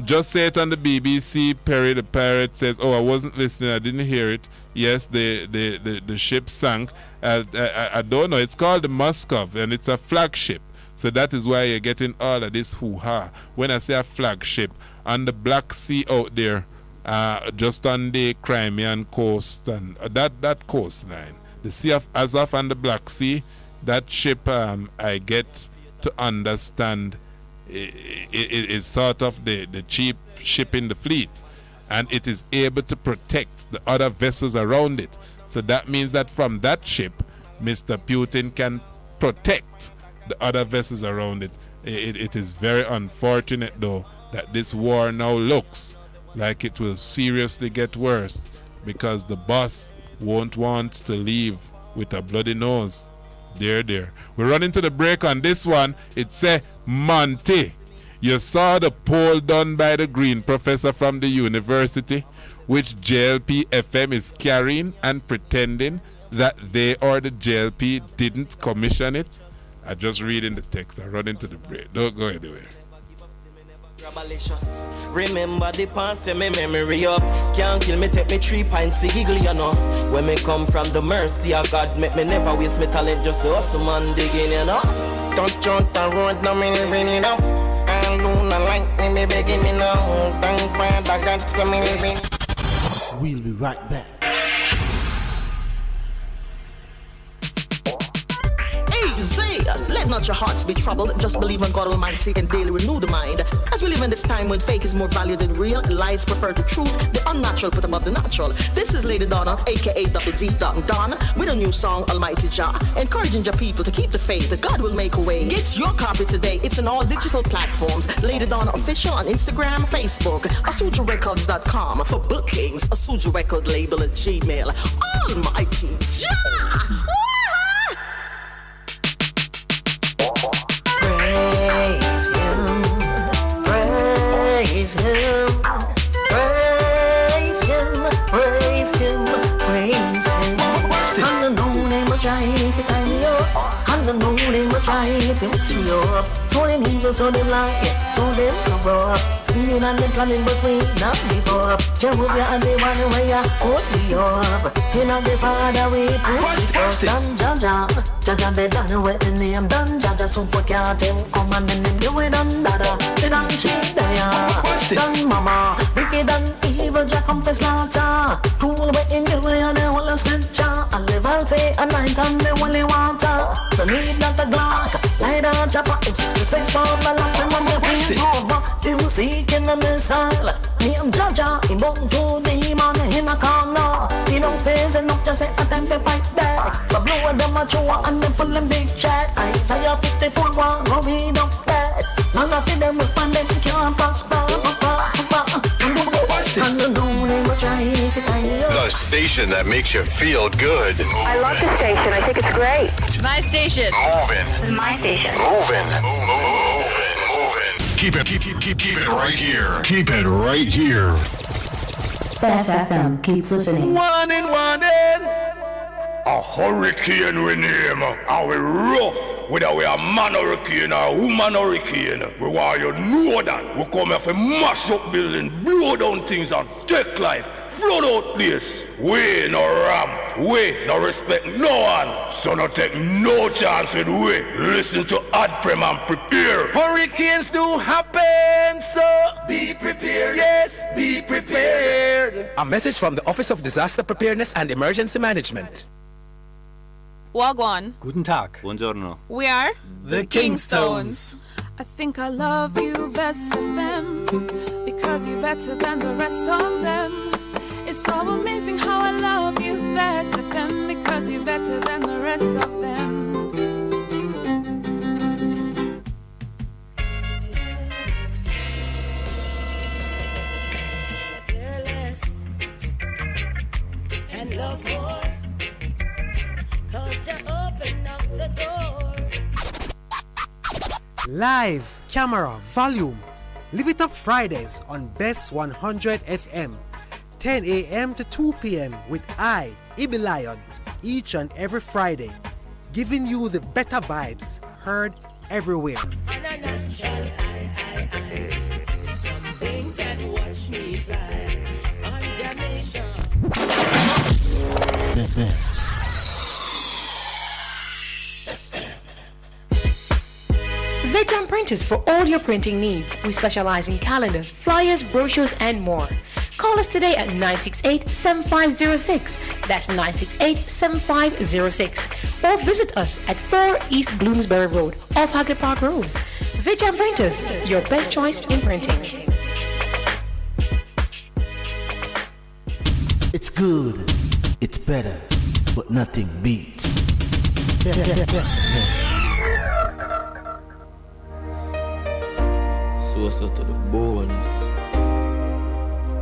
Just say it on the BBC. Perry the Pirate says, "Oh, I wasn't listening. I didn't hear it." Yes, the ship sank. I don't know. It's called the Moscow, and it's a flagship. So that is why you're getting all of this hoo-ha. When I say a flagship, on the Black Sea out there, just on the Crimean coast and that coastline. The Sea of Azov and the Black Sea, that ship, I get to understand, it is sort of the cheap ship in the fleet, and it is able to protect the other vessels around it. So that means that from that ship, Mr. Putin can protect the other vessels around it. It is very unfortunate, though, that this war now looks like it will seriously get worse, because the boss won't want to leave with a bloody nose. There. We're running to the break on this one. It's Monty. You saw the poll done by the Green professor from the university, which JLP FM is carrying and pretending that they or the JLP didn't commission it. I just reading the text. I run into the break. Don't go anywhere. Remember the past, say me memory up. Can't kill me, take me 3 pints for giggle, you know. When me come from the mercy of God, make me never waste my talent, just the hustle man digging, you know. Touch out the road, now me living it up. And do not like me begging me now. Thank God I got some living. We'll be right back. Say, let not your hearts be troubled. Just believe in God Almighty and daily renew the mind. As we live in this time when fake is more valued than real, lies prefer the truth, the unnatural put above the natural. This is Lady Donna, aka Double D Don, with a new song, Almighty Jah, encouraging your people to keep the faith. God will make a way. Get your copy today. It's on all digital platforms. Lady Donna Official on Instagram, Facebook, AsujaRecords.com. For bookings, Asuja Record Label at Gmail. Almighty Jah! Praise him, praise him, praise him, praise him. And the new name of Jive, it time me up. And the new name of Jive, it mix me up. So them evil, so them lie, so them corrupt. Scheming and them planning, but we not give up. Jehovah and they want the way I hold me up. You know the Father we put first. Dun Jaja, they done with the name Dun Jaja, super cat him come and then them do it on dada. They done shit there. Dun mama, wicked and evil, Jack confess slaughter. Cool way in the way and the whole scripture. I live all faith and night and the holy water. The need not the Glock, light on Japa, it's 66 for my lamp and when the wind over. They will seek in the missile. Name Jaja, he won't do demon in a corner. He don't face enough, just say a time to fight back. But blow at them a chew and them full of big chat. I say a 54 one, go read up that. None of them will find them can't prosper. The station that makes you feel good. I love the station. I think it's great. My station. Moving. My station. Moving. Keep it right here. Keep it right here. Bess FM, keep listening. One in. A hurricane we name. And we rough. Whether we are man hurricane or woman hurricane. We want you know that. We come here for mash up building, blow down things and take life. Flood out place. We no ramp. We no respect no one. So no take no chance with we. Listen to Adprem and prepare. Hurricanes do happen, so be prepared. Yes, be prepared. A message from the Office of Disaster Preparedness and Emergency Management. Wagwan. Guten Tag. Buongiorno. We are the Kingstones. I think I love you, Bess FM, because you're better than the rest of them. It's so amazing how I love you, Bess FM, because you're better than the rest of them. Fearless and love more, 'cause you open up the door. Live, camera, volume. Live it up Fridays on Bess 100 FM. 10 a.m. to 2 p.m. with I, Ibi Lion, each and every Friday, giving you the better vibes heard everywhere. Some things that watch me fly on Jamaica. Vijay Printers for all your printing needs. We specialize in calendars, flyers, brochures, and more. Call us today at 968-7506. That's 968-7506. Or visit us at 4 East Bloomsbury Road, off Hagley Park Road. Vijay Printers, your best choice in printing. It's good, it's better, but nothing beats. So to the bones.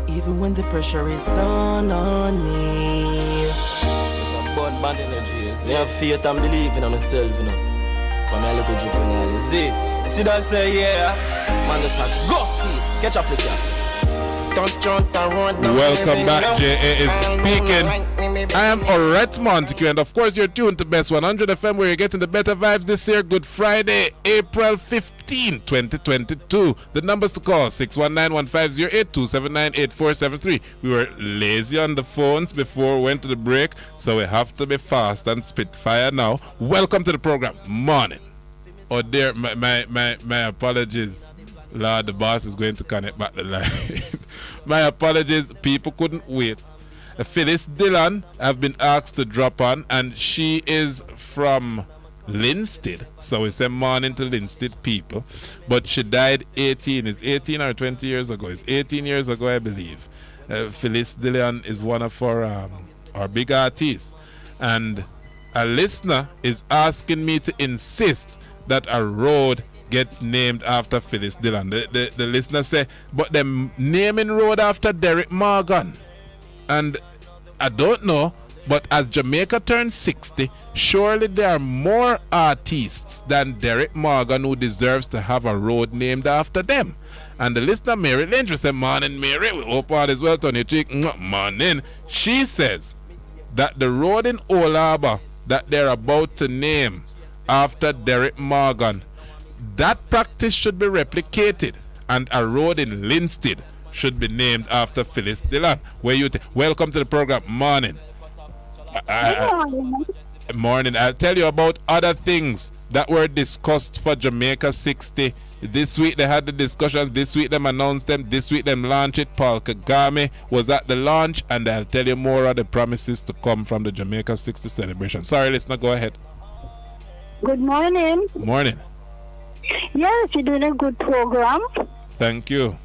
Even when the pressure is down on me, there's a bad energy. I have faith and believing in myself, you know. When I look at juvenile, you see that say, yeah, man, that's a go feet. Catch up with you. Welcome back, J.A. is speaking. I am Orrett Montague, and of course you're tuned to Best 100 FM, where you're getting the better vibes this year. Good Friday, April 15, 2022. The numbers to call, 619-1508-279-8473. We were lazy on the phones before we went to the break, so we have to be fast and spit fire now. Welcome to the program. Morning. Oh dear, my apologies. Lord, the boss is going to connect back the line. My apologies, people couldn't wait. Phyllis Dillon have been asked to drop on, and she is from Linstead, so we say morning to Linstead people. But she died 18 or 20 years ago. It's 18 years ago, I believe. Phyllis Dillon is one of our big artists, and a listener is asking me to insist that a road gets named after Phyllis Dillon. The listener say, but them naming road after Derek Morgan. And I don't know, but as Jamaica turns 60, surely there are more artists than Derek Morgan who deserves to have a road named after them. And the listener Mary Lynch said, morning Mary, we hope all is well, Tony Chick. Morning. She says that the road in Old Harbour that they're about to name after Derek Morgan, that practice should be replicated, and a road in Linstead should be named after Phyllis Dillon. Where you welcome to the program. Morning. Morning. I'll tell you about other things that were discussed for Jamaica 60. This week they had the discussions. This week them announced them. This week them launched it. Paul Kagame was at the launch, and I'll tell you more of the promises to come from the Jamaica 60 celebration. Sorry, listener, go ahead. Good morning. Morning. Yes, you're doing a good program. Thank you.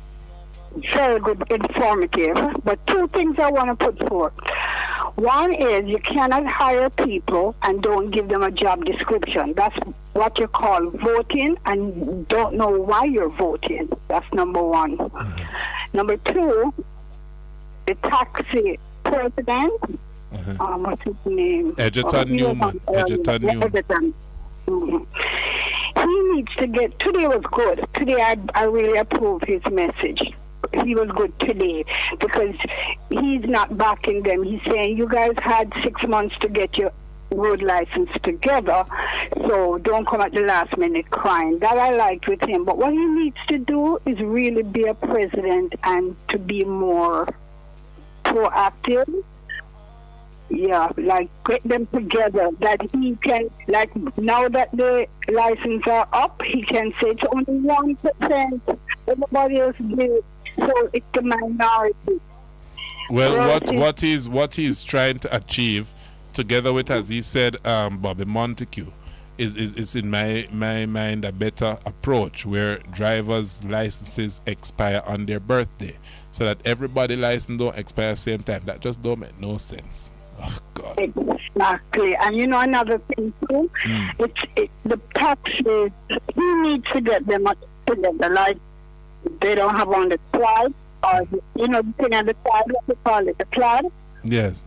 Very good, informative. But two things I want to put forth. One is you cannot hire people and don't give them a job description. That's what you call voting, and don't know why you're voting. That's number one. Number two, the taxi president, what's his name? Edgerton Newman. Edgerton. He needs to get, today was good. Today I really approve his message. He was good today because he's not backing them. He's saying, you guys had 6 months to get your road license together, so don't come at the last minute crying. That I liked with him. But what he needs to do is really be a president and to be more proactive. Yeah, like get them together, that he can, like now that the license are up, he can say it's only 1%, everybody else do, so it's the minority. Well, what he's trying to achieve, together with, as he said, Bobby Montague, is in my mind a better approach, where drivers' licenses expire on their birthday, so that everybody license don't expire at the same time. That just don't make no sense. Oh God. Exactly. And you know another thing too, the taxes, he needs to get them together, like they don't have on the slide, or you know the thing on the side, what they call it, the plaid. Yes.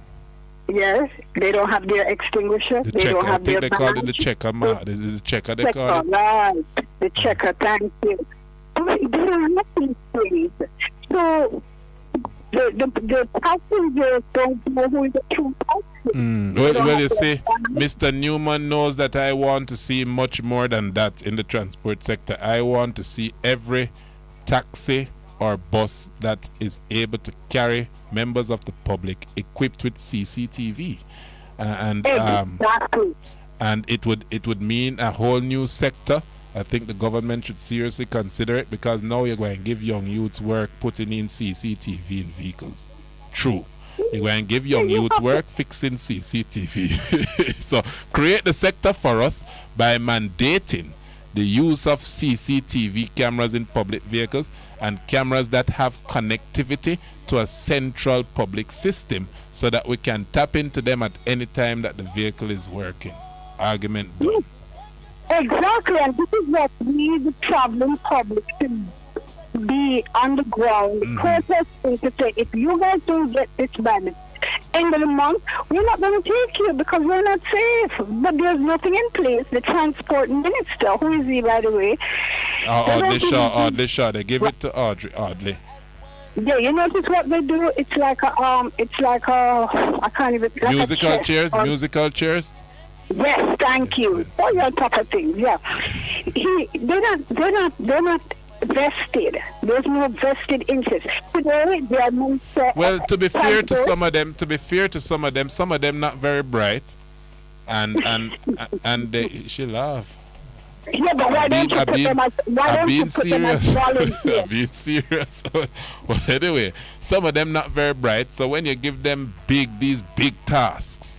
Yes, they don't have their extinguisher. The they checker. don't have I think their they call it the checker, the checker they call it. Right, the checker, thank you. They don't have these things. So the passengers don't know who is the true passenger. Well, you see, Mr. Newman knows that I want to see much more than that in the transport sector. I want to see every taxi or bus that is able to carry members of the public equipped with CCTV, and it would mean a whole new sector I think the government should seriously consider it, because now you're going to give young youths work putting in CCTV in vehicles. True. You're going to give young youth work fixing CCTV. So create the sector for us by mandating the use of CCTV cameras in public vehicles and cameras that have connectivity to a central public system, so that we can tap into them at any time that the vehicle is working. Argument done. Exactly, and this is what we need the traveling public to be on the ground. The protesting to say, if you guys don't get this by the end of the month, we're not going to take you because we're not safe. But there's nothing in place. The transport minister, who is he, by the way? Audley Shaw. They give it to Audley. Yeah, you notice what they do? It's like a, I can't even. Like musical chairs. Yes, thank you. Oh, you're on top of things. Yeah, they're not vested. There's no vested interest. Today, they are well, to be fair to some of them, some of them not very bright, and she laugh. Yeah, but why don't you put them as volunteers? I'm being serious. Well, anyway, some of them not very bright. So when you give them these big tasks,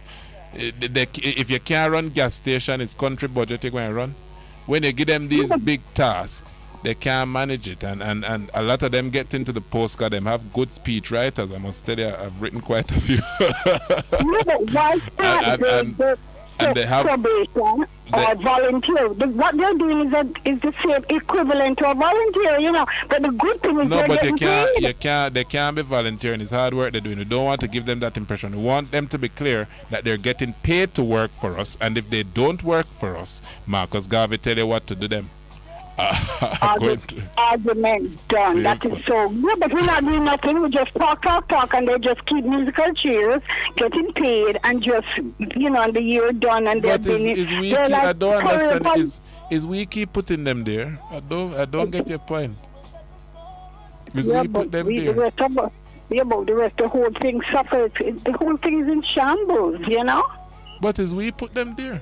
if you can't run gas station, it's country budget you're going to run. When you give them these big tasks, they can't manage it, and a lot of them get into the postcard. Them have good speech writers. I must tell you, I've written quite a few. And they have probation or volunteer. What they're doing is the same equivalent to a volunteer, you know. But the good thing is they can't be volunteering. It's hard work they're doing. We don't want to give them that impression. We want them to be clear that they're getting paid to work for us, and if they don't work for us, Marcus Garvey tell you what to do them. Argument done. That is so good, but we're not doing nothing. We just talk, and they just keep musical chairs, getting paid, and just, and the year done, and they're being. I don't understand. Is we keep putting them there? I don't get your point. We put them there. But the rest, the whole thing suffers. The whole thing is in shambles, But is we put them there?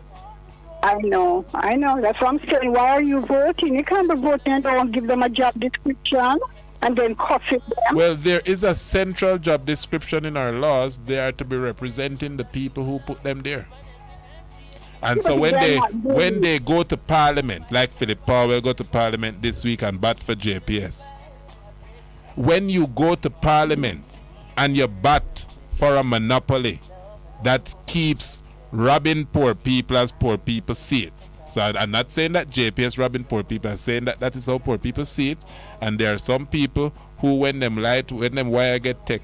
I know. That's what I'm saying. Why are you voting? You can't be voting and don't give them a job description and then cuss it them. Well, there is a central job description in our laws. They are to be representing the people who put them there. And so when they go to Parliament, like Philip Powell go to Parliament this week and bat for JPS. When you go to Parliament and you bat for a monopoly that keeps robbing poor people as poor people see it. So I'm not saying that JPS robbing poor people. I'm saying that is how poor people see it. And there are some people who, when them wire get tech,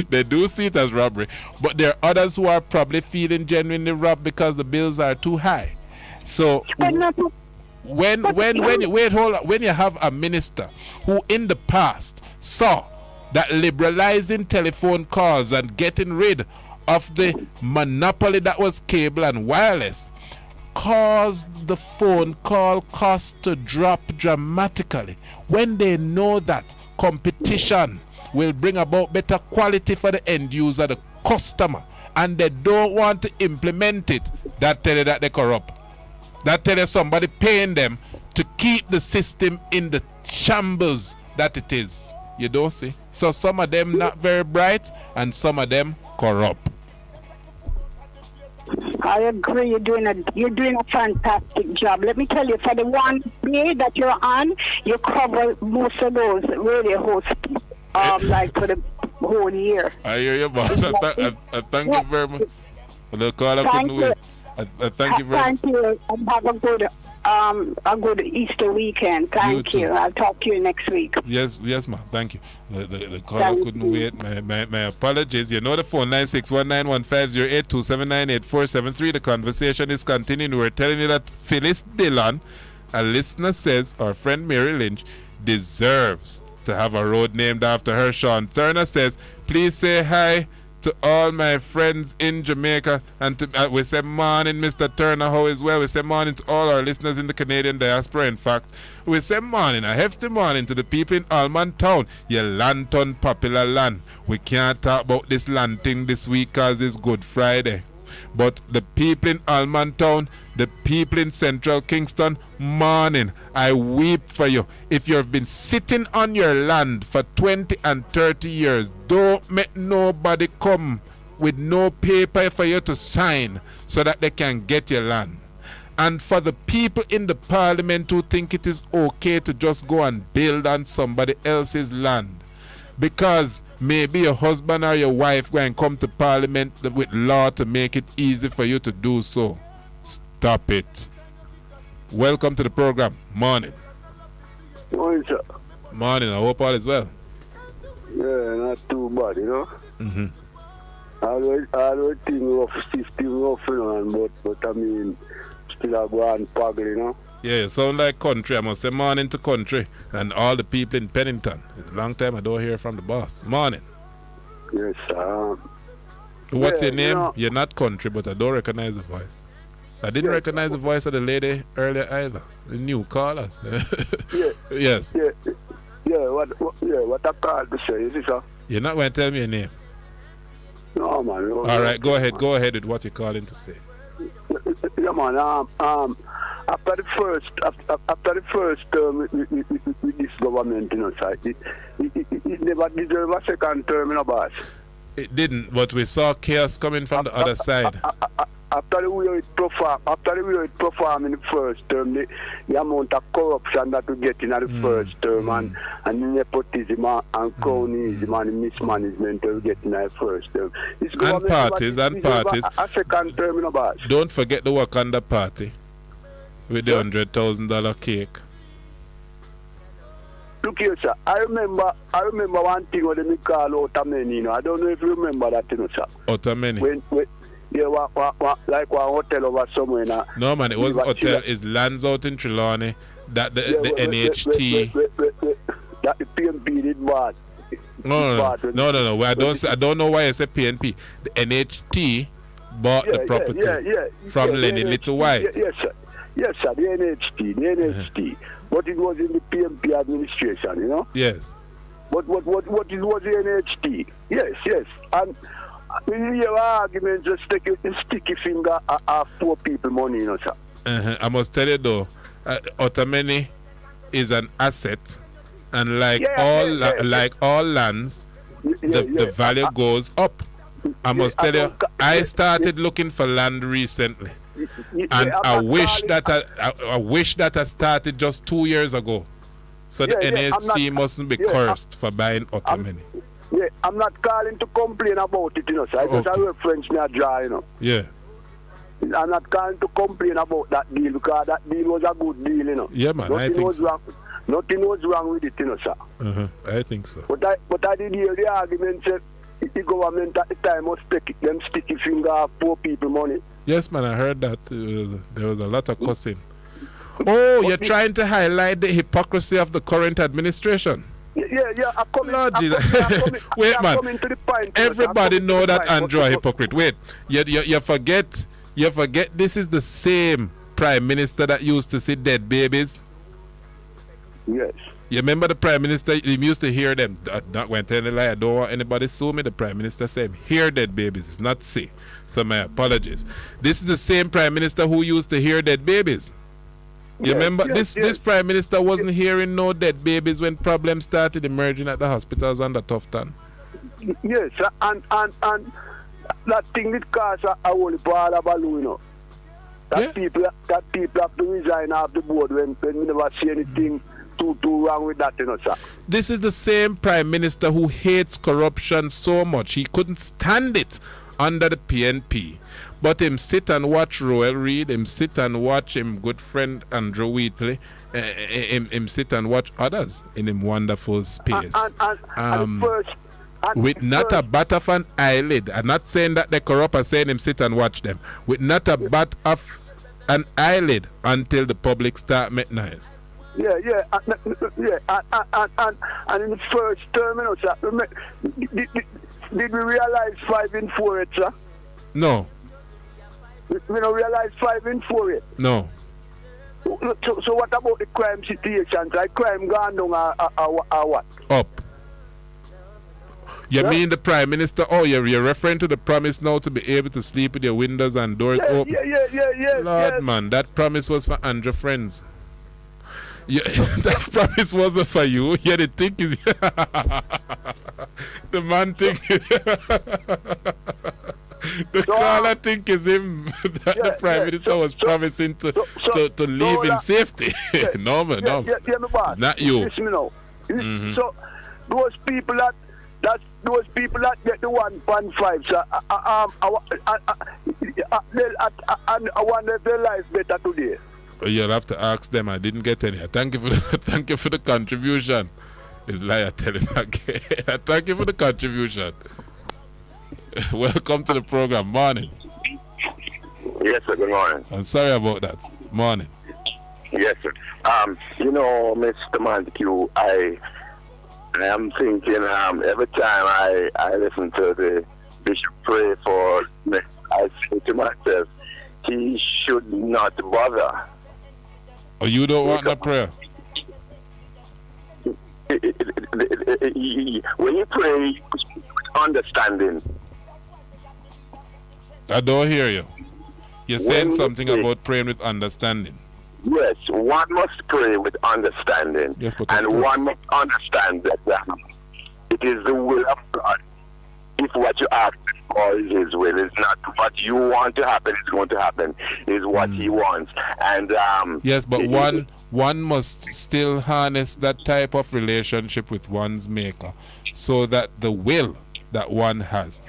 they do see it as robbery. But there are others who are probably feeling genuinely robbed because the bills are too high. So when you have a minister who in the past saw that liberalizing telephone calls and getting rid of the monopoly that was cable and wireless caused the phone call cost to drop dramatically, when they know that competition will bring about better quality for the end user, the customer, and they don't want to implement it, that tell you that they corrupt. That tell you somebody paying them to keep the system in the shambles that it is. You don't see? So some of them not very bright and some of them corrupt. I agree. You're doing a fantastic job. Let me tell you, for the one day that you're on, you cover most of those radio hosts, like for the whole year. I hear you, boss. I thank you very much. Thank you. Thank you very much. Thank you. And have a good Easter weekend. Thank you. I'll talk to you next week. Yes, ma'am. Thank you. The caller couldn't wait. My apologies. You know the phone 961915082798473. The conversation is continuing. We're telling you that Phyllis Dillon, a listener, says our friend Mary Lynch deserves to have a road named after her. Sean Turner says, please say hi to all my friends in Jamaica, and to we say morning, Mr. Turner, how is well. We say morning to all our listeners in the Canadian diaspora. In fact, we say morning, a hefty morning to the people in Allman Town, your Lanton popular land. We can't talk about this land thing this week because it's Good Friday. But the people in Alman Town, the people in Central Kingston, morning, I weep for you. If you've been sitting on your land for 20 and 30 years, don't make nobody come with no paper for you to sign so that they can get your land. And for the people in the parliament who think it is okay to just go and build on somebody else's land, because maybe your husband or your wife go and come to parliament with law to make it easy for you to do so. Stop it. Welcome to the program. Morning. Morning, sir. Morning. I hope all is well. Yeah, not too bad, you know. Mm-hmm. I always think rough, 50 rough, you know, but I mean, still I go and paggle, you know. Yeah, you sound like country. I must say morning to country and all the people in Pennington. It's a long time I don't hear from the boss. Morning. Yes, sir. What's your name? You know, you're not country, but I don't recognize the voice. I didn't recognize the voice of the lady earlier either. The new callers. Yeah. Yes. Yeah, what I called to say, is it, sir? You're not going to tell me your name? No, man. No, all right, go ahead. Go ahead with what you're calling to say. Yeah, man. After the first term with this government, you know, sir, it never deserved a second term, you know, boss. It didn't, but we saw chaos coming from the other side. After the way it performed in the first term, the amount of corruption that we get in the first term and nepotism and cronyism and mismanagement that we get in the first term. And parties. A second term, you know, boss. Don't forget the Wakanda party with the $100,000 cake. Look here, sir. I remember one thing when they call Otameni, you know. I don't know if you remember that, you know, sir. Otameni? Yeah, like one hotel over somewhere now. No, man, it wasn't hotel. It's lands out in Trelawney that the NHT. That the PNP did bad. No. I don't know why I say PNP. The NHT bought the property from Lenny Little White. Yes, sir. The NHT. But it was in the PNP administration, you know. Yes. What it was the NHT? Yes. And you hear arguments just sticky finger at poor people money, you know, sir. I must tell you though, Otameni is an asset, and like all lands, the value goes up. I must tell you, I started looking for land recently, and I wish that I started just 2 years ago. So the NHT mustn't be cursed for buying Otameni. Yeah, I'm not calling to complain about it, you know, sir. I just have French me a draw, you know. Yeah. I'm not calling to complain about that deal because that deal was a good deal, you know. Yeah, man, I think so. Nothing was wrong with it, you know, sir. I think so. But I did hear the argument that the government at the time must take them sticky finger off poor people money. Yes, man, I heard that. There was a lot of cussing. Oh, you're trying to highlight the hypocrisy of the current administration. Yeah, I'm coming. Wait, man. Everybody know that Andrew a hypocrite. Wait, you forget this is the same prime minister that used to see dead babies. Yes. You remember the prime minister? You used to hear them. Not going to tell a lie. I don't want anybody sue me. The prime minister said, "Hear dead babies. It's not see." So my apologies. This is the same prime minister who used to hear dead babies. You remember this prime minister wasn't hearing no dead babies when problems started emerging at the hospitals under Tufton. Yes, and that thing that caused a whole ball of balloon, you know. That people have to resign off the board when we never see anything too wrong with that, you know, sir. This is the same prime minister who hates corruption so much he couldn't stand it under the PNP. But him sit and watch Roel Reid, him sit and watch him good friend Andrew Wheatley, him sit and watch others in him wonderful space. With not a bat of an eyelid. I'm not saying that they corrupt, I'm saying him sit and watch them. With not a bat of an eyelid until the public start making noise. Yeah, and in the first term, you know, sir, did we realize 5 in 4 it, sir? No. We don't realize 5 in 4 it? No. So what about the crime situations? Like crime gone down or what? Up. You mean the Prime Minister? Oh, you're referring to the promise now to be able to sleep with your windows and doors open? Yeah. Lord, man, that promise was for Andrew Friends. Yeah, that promise wasn't for you. Yeah, the thing is... the man think... the caller think is him that the Prime Minister was promising to live in safety. No, man, no. Not you. Listen, you know. So, those people that get the 1.5, so I wonder if their lives better today. You'll have to ask them. I didn't get any. Thank you for the contribution. Is liar telling again. Thank you for the contribution. Welcome to the program. Morning. Yes, sir. Good morning. I'm sorry about that. Morning. Yes, sir. You know, Mr. Montague, I am thinking every time I listen to the bishop pray for me, I say to myself, he should not bother. Oh, you don't want no prayer? When you pray, understanding. I don't hear you. You're saying something about praying with understanding. Yes, one must pray with understanding. Yes, but and one must understand that it is the will of God. If what you ask for is His will, is not what you want to happen, is going to happen, is what He wants. And yes, but one must still harness that type of relationship with one's maker, so that the will that one has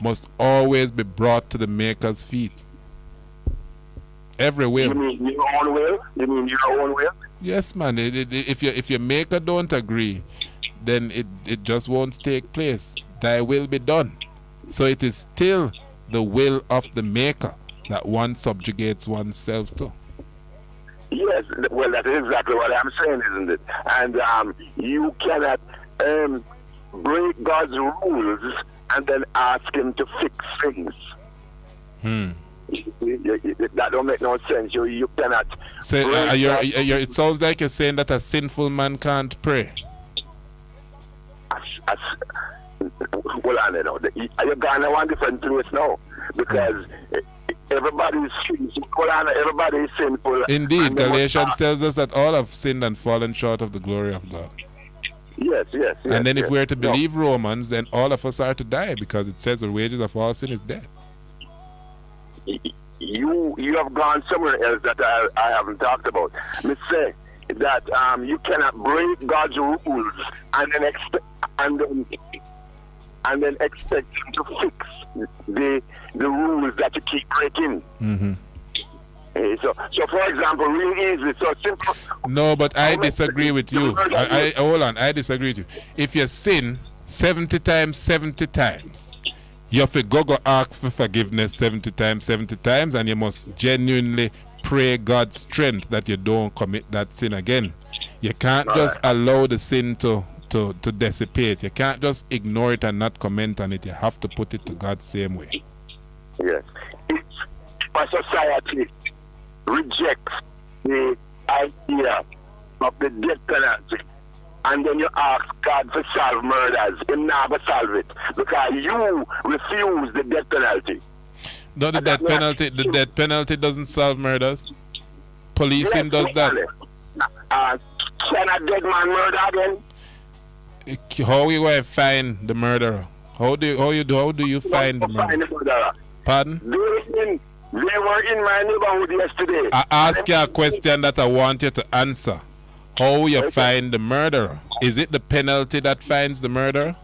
must always be brought to the maker's feet. Every will. You mean your own will? You mean your own will? Yes, man. If your maker don't agree, then it just won't take place. Thy will be done. So it is still the will of the maker that one subjugates oneself to. Yes, well, that is exactly what I'm saying, isn't it? And you cannot break God's rules and then ask Him to fix things. That don't make no sense. You cannot. So it sounds like you're saying that a sinful man can't pray. Well, I don't know. You're going to one different place now, because everybody is sinful. Indeed, Galatians tells us that all have sinned and fallen short of the glory of God. Yes. And then if we're to believe Romans, then all of us are to die, because it says the wages of all sin is death. You have gone somewhere else that I haven't talked about. Me say that you cannot break God's rules and then expect Him to fix the rules that you keep breaking. So for example, really easy, so simple. No, but I disagree with you. Hold on, I disagree with you. If you sin 70 times, you have to go ask for forgiveness 70 times, and you must genuinely pray God's strength that you don't commit that sin again. You can't just allow the sin to dissipate. You can't just ignore it and not comment on it. You have to put it to God same way. Yes. If a society rejects the idea of the death penalty, and then you ask God to solve murders, He'll never solve it, because you refuse the death penalty. No, the death penalty doesn't solve murders. Policing does that. Can a dead man murder then? How you going to find the murderer? How do you find the murderer? Pardon? They were in my neighborhood yesterday. I ask you a question that I want you to answer. How you find the murderer? Is it the penalty that finds the murderer?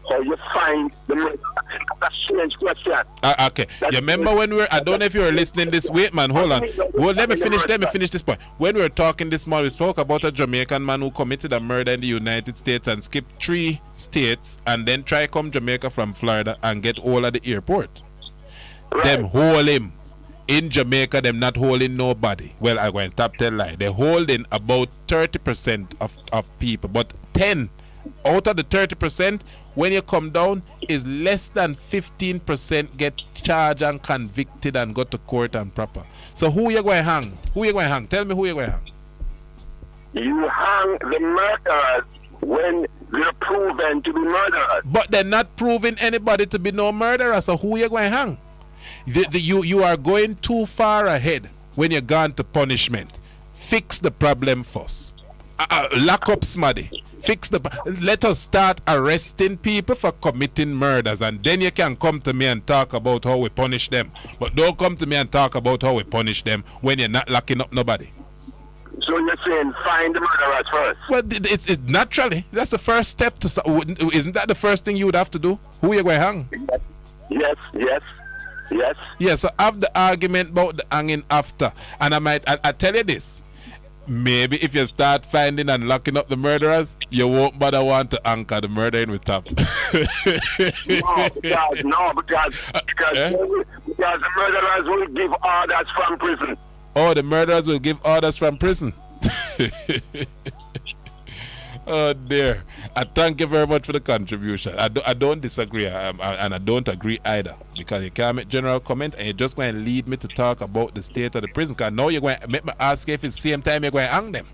How you find the murderer? That's a strange question. Okay. You remember when I don't know if you were listening this. Wait, man, hold on. Well, let me finish this point. When we were talking this morning, we spoke about a Jamaican man who committed a murder in the United States and skipped 3 states and then try come Jamaica from Florida and get all at the airport. Right. Them hold him. In Jamaica, them not holding nobody. Well, I went top 10 lie. They're holding about 30% of people. But 10 out of the 30%, when you come down, is less than 15% get charged and convicted and go to court and proper. So who you going to hang? Tell me who you going to hang. You hang the murderers when they're proven to be murderers. But they're not proving anybody to be no murderer, so who you going to hang? You are going too far ahead when you're gone to punishment. Fix the problem first. Lock up somebody. Let us start arresting people for committing murders, and then you can come to me and talk about how we punish them. But don't come to me and talk about how we punish them when you're not locking up nobody. So you're saying find the murderers first? Well, it's naturally. That's the first step to. Isn't that the first thing you would have to do? Who you going to hang? Yes. Yeah, so have the argument about the hanging after. And I tell you this. Maybe if you start finding and locking up the murderers, you won't bother want to anchor the murder in with top. because the murderers will give orders from prison. Oh, the murderers will give orders from prison. Oh dear. I thank you very much for the contribution. I don't disagree, and I don't agree either, because you can't make general comment and you're just going to lead me to talk about the state of the prison. Because now you're going to make me ask if it's the same time you're going to hang them,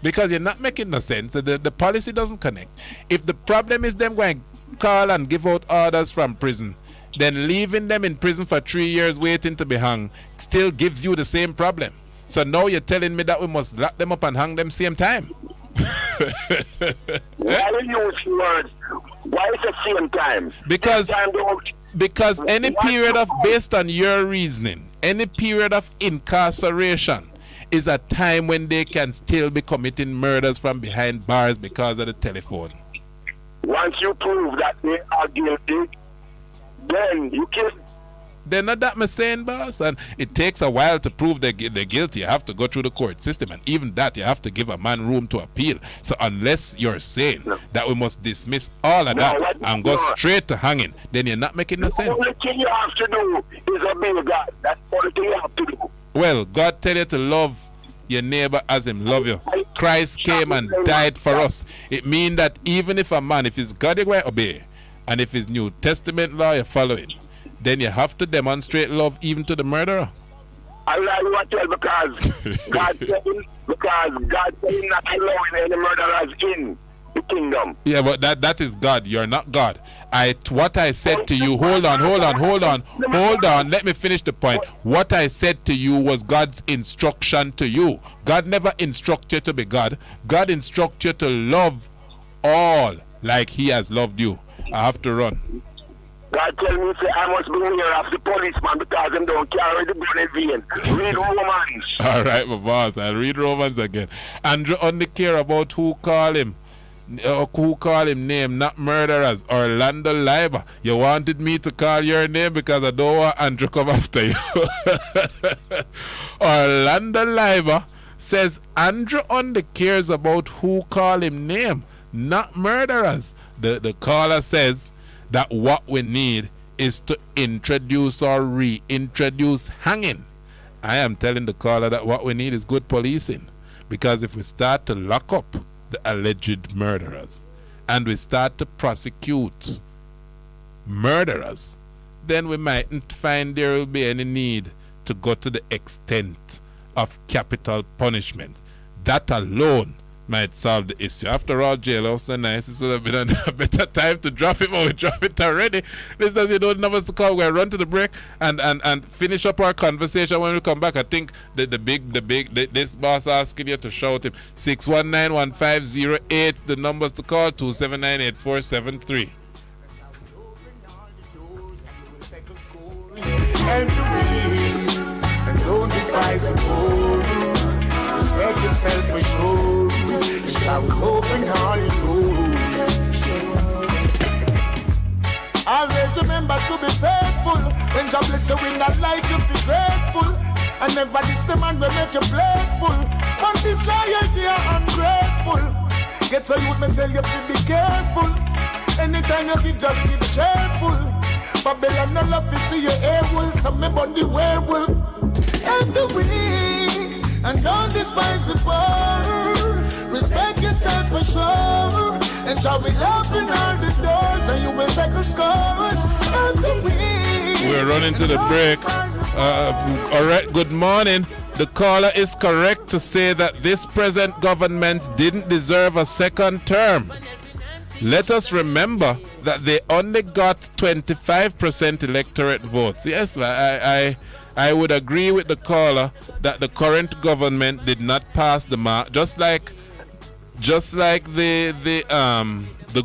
because you're not making no sense. The policy doesn't connect. If the problem is them going to call and give out orders from prison, then leaving them in prison for 3 years waiting to be hung still gives you the same problem. So now you're telling me that we must lock them up and hang them same time. Why use words? Why is the same time? Because any period of, based on your reasoning, any period of incarceration is a time when they can still be committing murders from behind bars because of the telephone. Once you prove that they are guilty, then you kill. They're not that I'm saying, boss. And it takes a while to prove they're guilty. You have to go through the court system. And even that, you have to give a man room to appeal. So unless you're saying that we must dismiss all of that and go straight to hanging, then you're not making no sense. The only thing you have to do is obey God. That's the only thing you have to do. Well, God tell you to love your neighbor as him love you. Christ came and died for us. It means that even if a man, if it's God you're going to obey, and if it's New Testament law you're following, then you have to demonstrate love even to the murderer. I like what you because God said not allowing any murderers in the kingdom. Yeah, but that is God. You're not God. What I said to you, hold on. Let me finish the point. What I said to you was God's instruction to you. God never instructed you to be God. God instructed you to love all like he has loved you. I have to run. God tell me, say, I must be near of the policeman because them don't carry the gun in vain. Read Romans. All right, my boss. I'll read Romans again. Andrew only care about who call him name, not murderers. Orlando Liber. You wanted me to call your name because I don't want Andrew come after you. Orlando Liber says Andrew only cares about who call him name, not murderers. The caller says that what we need is to introduce or reintroduce hanging. I am telling the caller that what we need is good policing, because if we start to lock up the alleged murderers and we start to prosecute murderers, then we mightn't find there will be any need to go to the extent of capital punishment. That alone might solve the issue. After all, jailhouse the nicest, so there's been a better time to drop it, but we drop it already. Listeners, you don't know us to call. We're run to the break and finish up our conversation when we come back. I think this boss asking you to shout him. 619-1508, the numbers to call, 279-8473. And don't despise the poor. Respect yourself for sure. I will open all your doors. Always remember to be faithful. When God bless you in that life, you be grateful. And never diss the man will make you playful. But this loyalty are ungrateful. Get a youth, me tell you to be careful. Anytime you give, just be cheerful. Babylon no love to see your air wool. Some me burn the werewolf. Help the weak and don't despise the poor. Respect yourself for sure. And shall we open all the doors and you will settle scores. We're running to the break. Alright, good morning. The caller is correct to say that this present government didn't deserve a second term. let us remember that they only got 25% electorate votes. Yes, I would agree with the caller that the current government did not pass the mark, just like the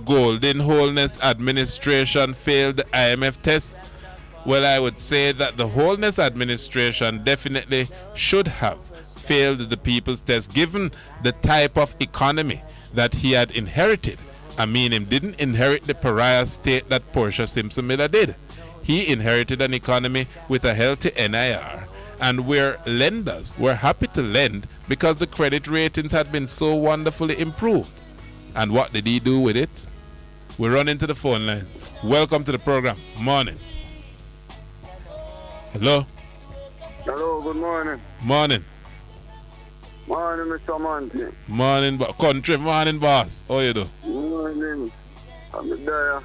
Golden Wholeness Administration failed the IMF test. Well, I would say that the Wholeness Administration definitely should have failed the people's test, given the type of economy that he had inherited. I mean, he didn't inherit the pariah state that Portia Simpson Miller did. He inherited an economy with a healthy NIR, and where lenders were happy to lend because the credit ratings had been so wonderfully improved. And what did he do with it? We run into the phone line. Welcome to the program. Morning. Hello. Hello, good morning. Morning. Morning, Mr. Monty. Morning, country. Morning, boss. How you do? Morning. I'm there.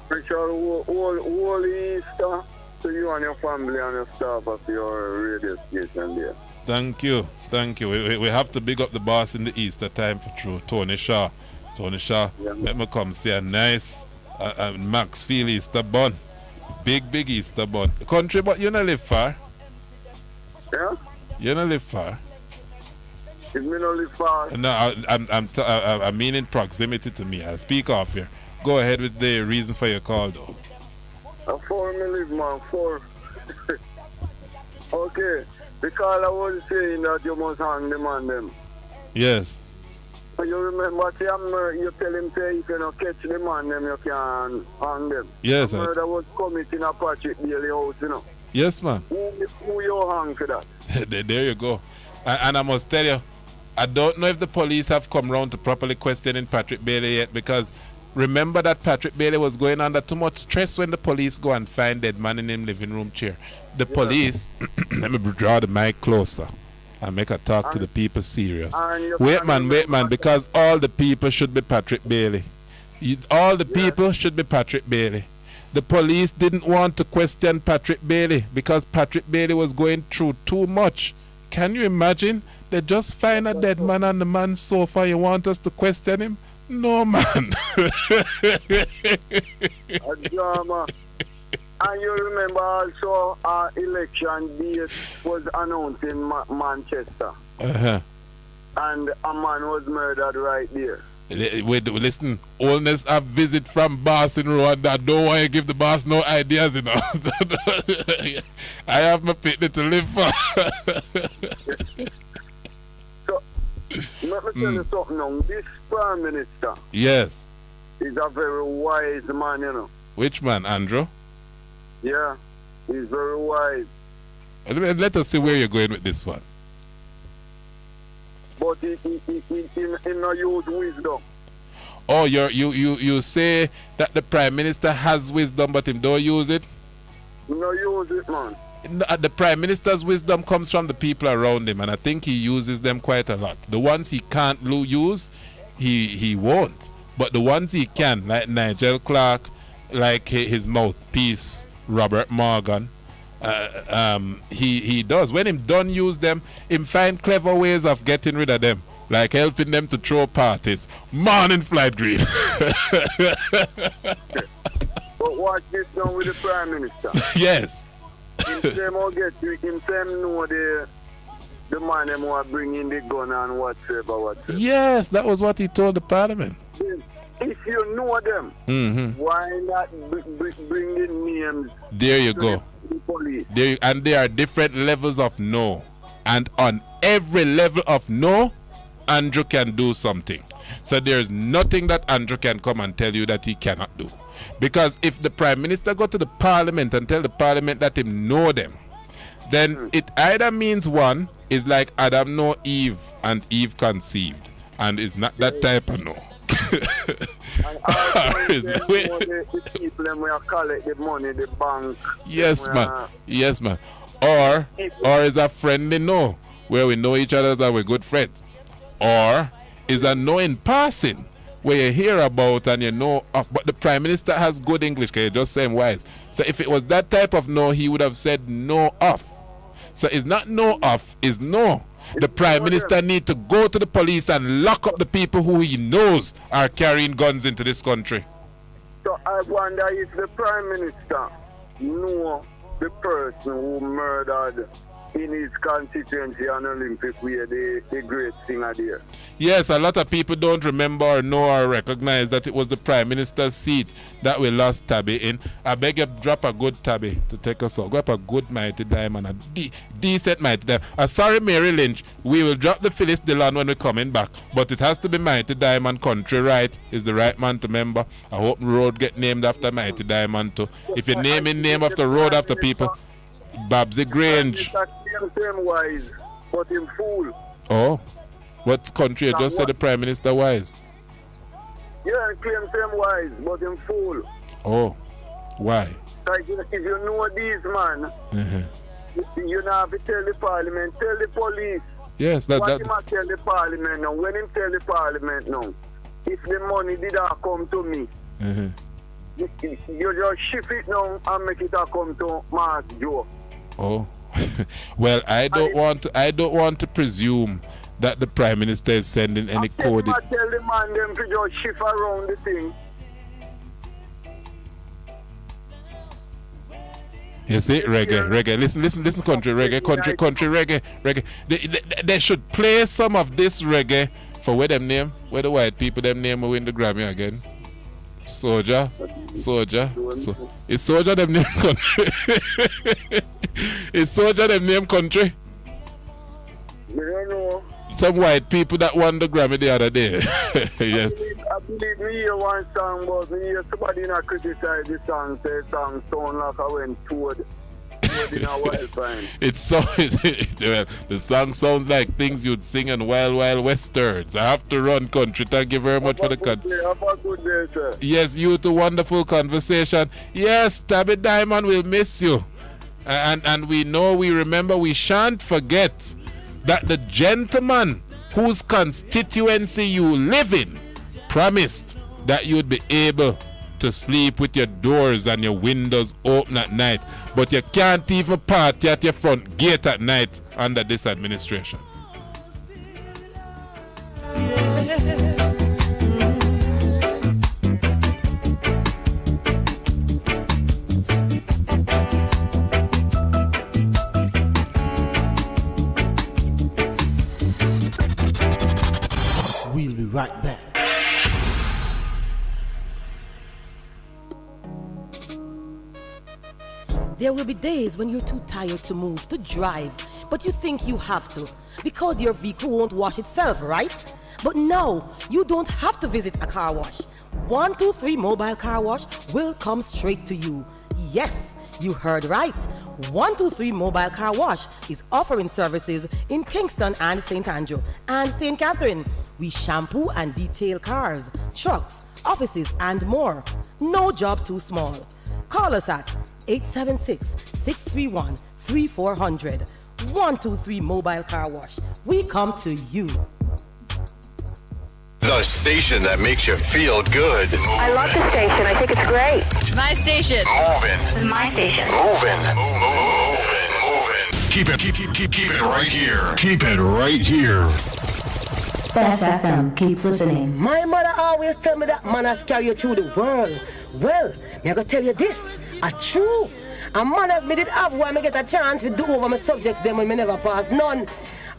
Richard, all Easter to you and your family and your staff at your radio station there. Thank you. We have to big up the boss in the Easter time for true. Tony Shaw, let me come see a nice Maxfield Easter bun. Big Easter bun. Country, but you don't live far. Yeah? You don't live far. If me not live far. No, I mean in proximity to me. I'll speak off here. Go ahead with the reason for your call, though. For me live, man. For. Okay. Because I was saying that you must hang them on them. Yes. You remember, you tell him, say, if you don't catch them on them, you can hang them. Yes. The murder was committed in a Patrick Daly house, you know. Yes, man. Who you hang for that? There you go. And I must tell you, I don't know if the police have come round to properly questioning Patrick Bailey yet, because remember that Patrick Bailey was going under too much stress when the police go and find dead man in him living room chair. The police, let me draw the mic closer and make a talk to the people serious. Wait man, because all the people should be Patrick Bailey. All the people should be Patrick Bailey. The police didn't want to question Patrick Bailey because Patrick Bailey was going through too much. Can you imagine? They just find a dead man on the man's sofa. You want us to question him? No, man. A drama. And you remember also our election date was announced in Manchester. And a man was murdered right there. Wait, listen, Oldness a visit from boss in Rwanda. I don't want to give the boss no ideas, you know. I have my picnic to live for. So, let me tell you something now. This Prime Minister, yes, is a very wise man, you know. Which man, Andrew? Yeah, he's very wise. Let us see where you're going with this one. But he not use wisdom. Oh, you say that the Prime Minister has wisdom, but him don't use it? No use it, man. The Prime Minister's wisdom comes from the people around him, and I think he uses them quite a lot. The ones he can't use, he won't. But the ones he can, like Nigel Clark, like his mouthpiece, Robert Morgan, he does. When him done use them, him find clever ways of getting rid of them, like helping them to throw parties. Morning, Flight Green. But watch this now with the Prime Minister. Yes. Him know the man them who are bringing the gun and whatsoever. Yes, that was what he told the Parliament. If you know them, why not bring the names? There you go. The police. And there are different levels of no. And on every level of no, Andrew can do something. So there's nothing that Andrew can come and tell you that he cannot do. Because if the Prime Minister go to the Parliament and tell the Parliament that him know them, then it either means one is like Adam know Eve and Eve conceived. And it's not that type of no. The people them will collect the money, the bank. Yes, man. Yes, man. Or is a friendly no, where we know each other and we're good friends. Or is a no in passing, where you hear about and you know of. But the Prime Minister has good English, can you just say him wise? So if it was that type of no, he would have said no off. So it's not no off, it's no. The Prime Minister need to go to the police and lock up the people who he knows are carrying guns into this country. So I wonder if the Prime Minister know the person who murdered in his constituency on Olympic way, the great singer there. Yes, a lot of people don't remember or know or recognize that it was the Prime Minister's seat that we lost Tabby in. I beg you, drop a good Tabby to take us out. Go up a good Mighty Diamond, a decent Mighty Diamond. Sorry, Mary Lynch, we will drop the Phyllis Dillon when we're coming back, but it has to be Mighty Diamond. Country Right is the right man to remember. I hope the road get named after Mighty Diamond too. If you name after road after people, Babsy Grange. Same wise, but him fool. Oh, what country? You just said the Prime Minister wise. Yeah, he claim same wise, but him fool. Oh, why? Like if you know these man, you know have to tell the Parliament, tell the police. Yes, what him a tell the Parliament now? When him tell the Parliament now, if the money did not come to me, you just shift it now and make it come to Mark Joe. Oh. Well, I don't want to presume that the Prime Minister is sending any code. I tell the man them to just shift around the thing. You see, reggae. Listen, country reggae. They should play some of this reggae for where the white people them name will win the Grammy again. Soldier. It's Soldier them name country. It's Soldier them name country. I don't know. Some white people that won the Grammy the other day. Yes. I believe me hear one song, but me hear somebody not criticize the song, say song sound like I went toward in a wild time. The song sounds like things you'd sing in Wild Wild Westerns. I have to run, country. Thank you very much for the country. Have a good day, sir. Yes, you too. Wonderful conversation. Yes, Tabby Diamond will miss you. And we remember, we shan't forget that the gentleman whose constituency you live in promised that you'd be able to sleep with your doors and your windows open at night, but you can't even party at your front gate at night under this administration. We'll be right back. There will be days when you're too tired to move, to drive, but you think you have to because your vehicle won't wash itself, right? But no, you don't have to visit a car wash. 123 Mobile Car Wash will come straight to you. Yes, you heard right. 123 Mobile Car Wash is offering services in Kingston and St. Andrew and St. Catherine. We shampoo and detail cars, trucks, offices, and more. No job too small. Call us at 876-631-3400. 123 Mobile Car Wash. We come to you. The station that makes you feel good. I love the station. I think it's great. My station. Moving. My station. Moving. Keep it right here. Keep it right here. Bess FM. Keep listening. My mother always tell me that manners carry you through the world. Well, me I gotta tell you this. A true. And manners me did have why me get a chance to do over my subjects them when me never pass none.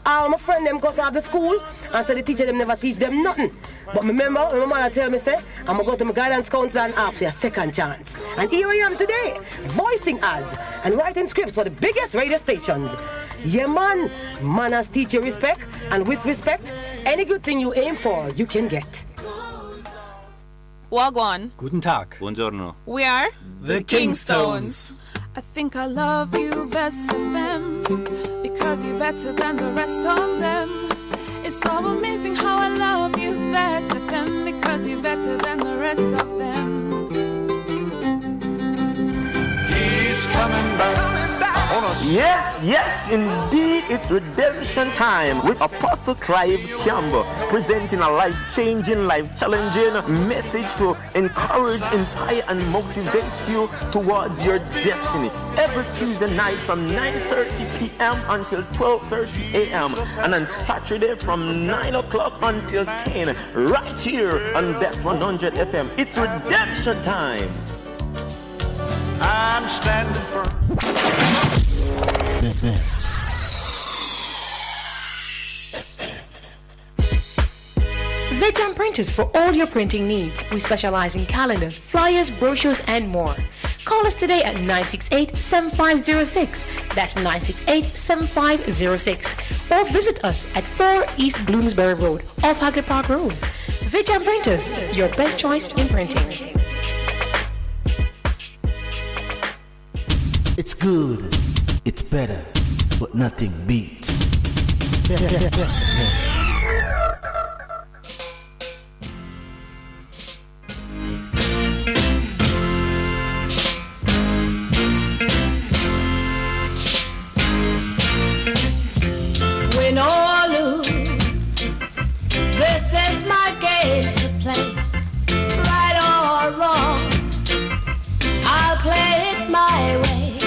All my friend them goes out to school and so the teacher them never teach them nothing. But remember when my mother tell me say, I'm gonna go to my guidance counselor and ask for a second chance. And here I am today, voicing ads and writing scripts for the biggest radio stations. Yeah man, manners teach you respect, and with respect, any good thing you aim for, you can get. Wagwan. Guten Tag. Buongiorno. We are the Kingstones. I think I love you best of them because you're better than the rest of them. It's so amazing how I love you best of them because you're better than the rest of them. He's coming back on a Yes, indeed, it's redemption time with Apostle Clive Campbell presenting a life-changing, life-challenging message to encourage, inspire, and motivate you towards your destiny. Every Tuesday night from 9:30 p.m. until 12:30 a.m. and on Saturday from 9 o'clock until 10, right here on Bess 100 FM. It's redemption time. I'm standing firm. Vejan Printers for all your printing needs. We specialize in calendars, flyers, brochures, and more. Call us today at 968-7506. That's 968-7506. Or visit us at 4 East Bloomsbury Road, off Haggard Park Road. Vejan Printers, your best choice in printing. It's good, it's better, but nothing beats. Win or lose, this is my game to play. Right or wrong, I'll play it my way.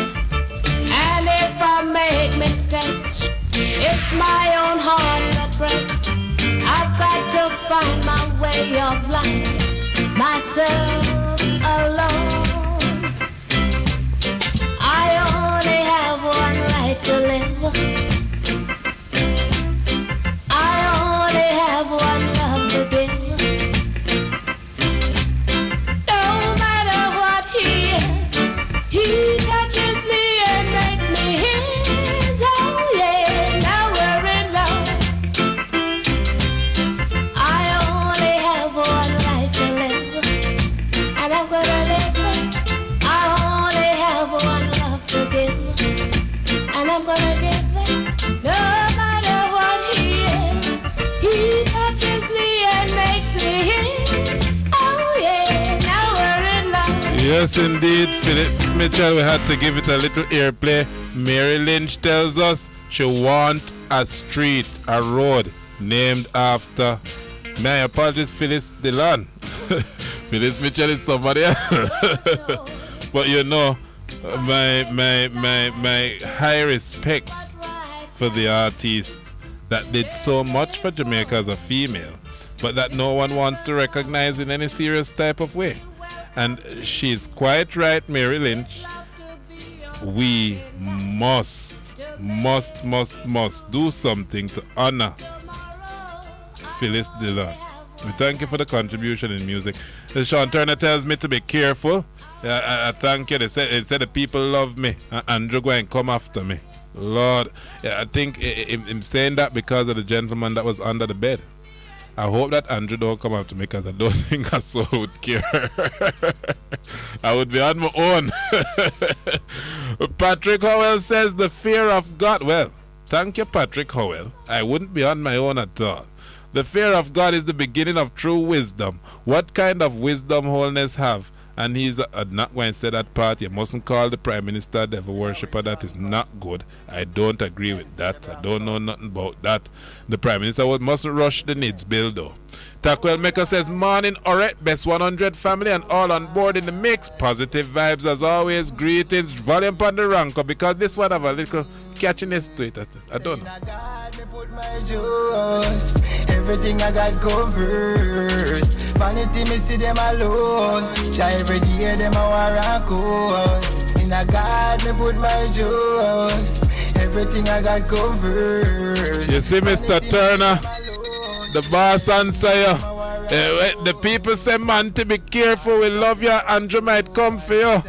And if I make mistakes, it's my own heart that breaks. I've got to find my way of life, myself alone. I only have one life to live. I only have one love to give. No matter what he is, he touches me and makes me his. Oh yeah, now we're in love. I only have one life to live, and I'm gonna live it. I only have one love to give, and I'm gonna give it. No matter what he is, he touches me and makes me his. Oh yeah, now we're in love. Yes, indeed, Phillips Mitchell. We had to give it a little airplay. Mary Lynch tells us she wants a street, a road named after. My apologies, Phyllis Dillon. Phyllis Mitchell is somebody else. But you know, my high respects for the artist that did so much for Jamaica as a female, but that no one wants to recognize in any serious type of way. And she's quite right, Mary Lynch. We must do something to honor Phyllis Dillon. We thank you for the contribution in music. Sean Turner tells me to be careful. I thank you. They said the people love me. Andrew go and come after me. Lord, I think I'm saying that because of the gentleman that was under the bed. I hope that Andrew don't come after me because I don't think a soul would care. I would be on my own. Patrick Howell says the fear of God. Well, thank you, Patrick Howell. I wouldn't be on my own at all. The fear of God is the beginning of true wisdom. What kind of wisdom Holness have? And he's not going to say that part. You mustn't call the Prime Minister a devil worshipper. That is not good. I don't agree with that. I don't know nothing about that. The Prime Minister mustn't rush the needs bill though. Takwell Maker says, morning, Orrett, Bess 100 family and all on board in the mix. Positive vibes as always. Greetings. Volume on the ranker because this one have a little catchiness to it. I don't know. Everything I got covers. Vanity me see them a lose. Try every day them a war and course. In a God me put my juice. Everything I got covers. You see Mr. Turner, the boss answer you. The people say, Monty, be careful, we love you, Andrew might come for you.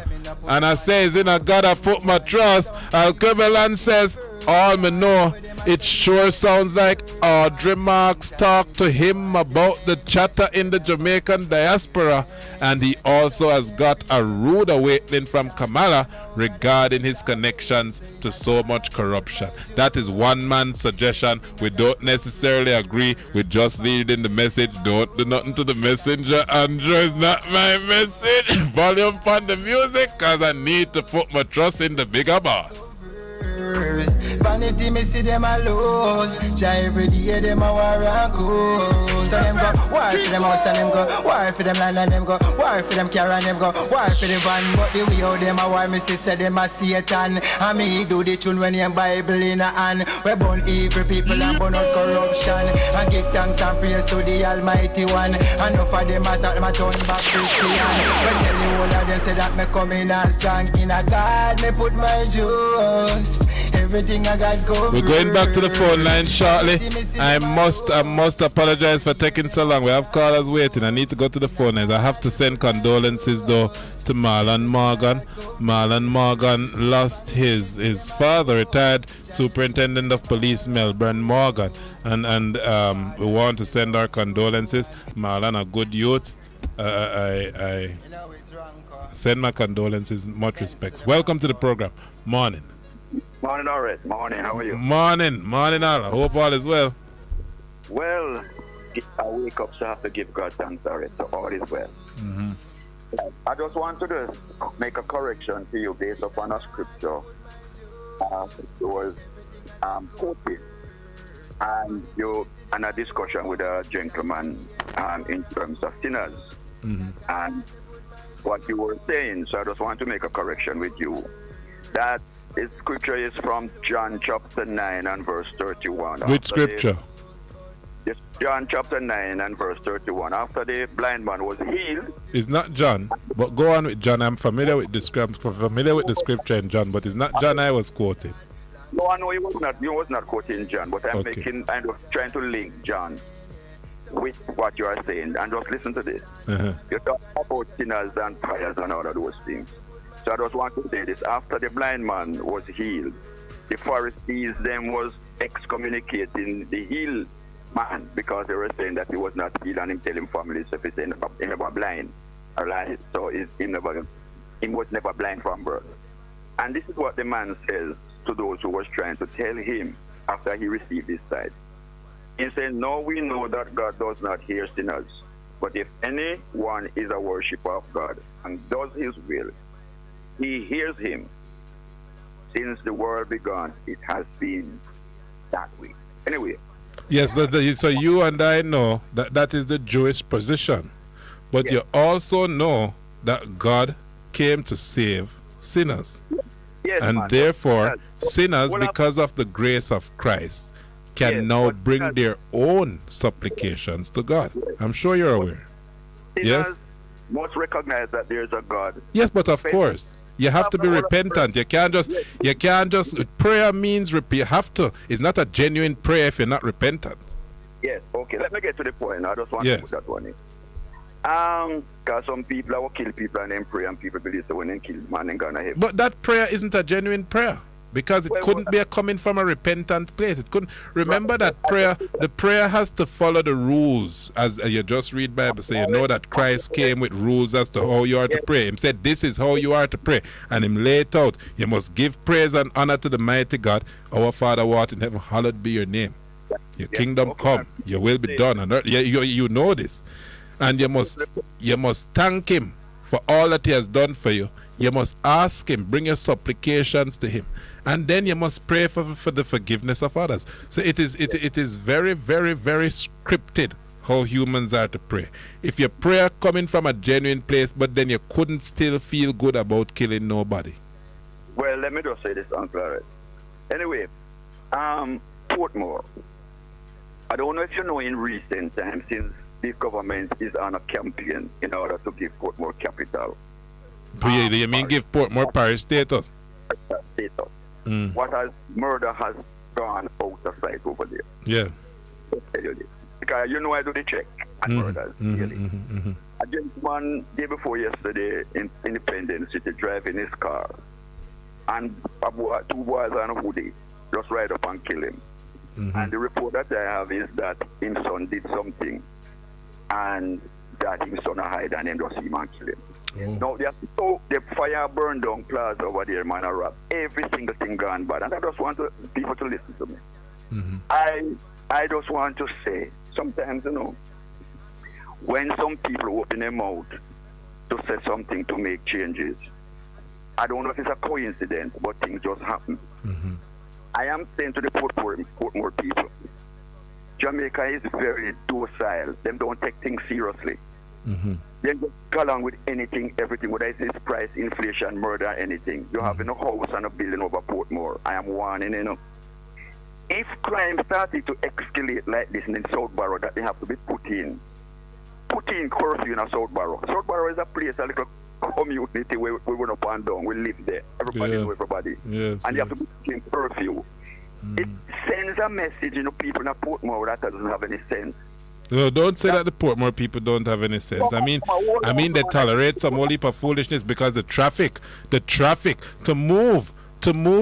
And I says, in a God I put my trust. Al-Kubelan says, all me know, it sure sounds like Audrey Marks talked to him about the chatter in the Jamaican diaspora, and he also has got a rude awakening from Kamala regarding his connections to so much corruption. That is one man's suggestion. We don't necessarily agree. We just lead in the message. Don't do nothing to the messenger. Andrew is not my message. Volume on the music, because I need to put my trust in the bigger boss. with vanity, me see them a lose. Try every day, them a war and cool. So them go war for them house and them go war for them land and them go war for them car and them go war for the van. But the way how them a war, me say them a Satan. And me do the tune when you Bible in a hand. We burn evil people and burn out corruption. And give thanks and praise to the Almighty One. And enough of them attack them a turn back Christian. We tell you all of them say that me coming as strong. In a God me put my juice. Everything I got go. We're going back to the phone line shortly. I must apologize for taking so long. We have callers waiting. I need to go to the phone lines. I have to send condolences though to Marlon Morgan. Marlon Morgan lost his father, retired Superintendent of Police Melbourne Morgan, and we want to send our condolences. Marlon, a good youth. I send my condolences, much respects. Welcome to the program. Morning. Morning, Orrett. Morning, how are you? Morning, all. I hope all is well. Well, I wake up, so I have to give God thanks, Orrett, so all is well. Mm-hmm. I just want to make a correction to you based upon a scripture. It was quoted, and a discussion with a gentleman in terms of sinners. Mm-hmm. And what you were saying, so I just want to make a correction with you. That the scripture is from John chapter 9 and verse 31. Which scripture? It's John chapter 9 and verse 31. After the blind man was healed. It's not John, but go on with John. I'm familiar with the scripture in John, but it's not John I was quoting. No, I know you was not quoting John, but I'm trying to link John with what you are saying. And just listen to this. Uh-huh. You talk about sinners and prayers and all of those things. So I just want to say this. After the blind man was healed, the Pharisees then was excommunicating the healed man because they were saying that he was not healed, and him telling families if he's never blind. Alright? So he was never blind from birth. And this is what the man says to those who was trying to tell him after he received his sight. He said, "No, we know that God does not hear sinners, but if anyone is a worshipper of God and does his will, he hears him. Since the world began, it has been that way." Anyway. Yes, so you and I know that is the Jewish position. But yes, you also know that God came to save sinners. Yes, and man, therefore, sinners, because of the grace of Christ, can now bring their own supplications to God. I'm sure you're aware. Yes? Must recognize that there's a God. Yes, but of course. You have to be repentant. You can't just prayer means you have to. It's not a genuine prayer if you're not repentant. Yes, okay. Let me get to the point. I just want to put that one in. Because some people will kill people and then pray, and people believe that when they kill man, they're gonna heaven. But that prayer isn't a genuine prayer. Because it couldn't be coming from a repentant place. It couldn't. Remember that prayer. The prayer has to follow the rules, as you just read Bible. So you know that Christ came with rules as to how you are to pray. He said, "This is how you are to pray," and Him laid it out. You must give praise and honor to the mighty God, our Father who art in heaven. Hallowed be your name. Your kingdom come. Your will be done on earth. You know this, and you must thank Him for all that He has done for you. You must ask Him, bring your supplications to Him. And then you must pray for the forgiveness of others. So it is very, very, very scripted how humans are to pray. If your prayer coming from a genuine place, but then you couldn't still feel good about killing nobody. Well, let me just say this, Uncle Orrett. Anyway, Portmore. I don't know if you know in recent times, since the government is on a campaign in order to give Portmore capital. You mean give Portmore parish status? Status. What murder has gone out of sight over there. Yeah. I'll tell you this. Because you know I do the check and murders. A gentleman day before yesterday in Independence City driving his car, and two boys on a hoodie just ride up and kill him. And the report that I have is that his son did something and that his son hide and then just see him and kill him. Now, the fire burned down plaza over there, man, every single thing gone bad. And I just want people to listen to me. I just want to say, sometimes, when some people open their mouth to say something to make changes, I don't know if it's a coincidence, but things just happen. I am saying to the Portmore people, Jamaica is very docile. Them don't take things seriously. Mm-hmm. They just go along with anything, everything, whether it's price, inflation, murder, anything. You have a house and a building over Portmore. I am warning, If crime started to escalate like this in Southborough, that they have to be put in curfew in Southborough. Southborough is a place, a little community where we run up and down. We live there. Everybody know everybody. Yes, and you have to put in curfew. It sends a message, people in Portmore that doesn't have any sense. No, don't say that the Portmore people don't have any sense. I mean they tolerate some whole heap of foolishness because the traffic to move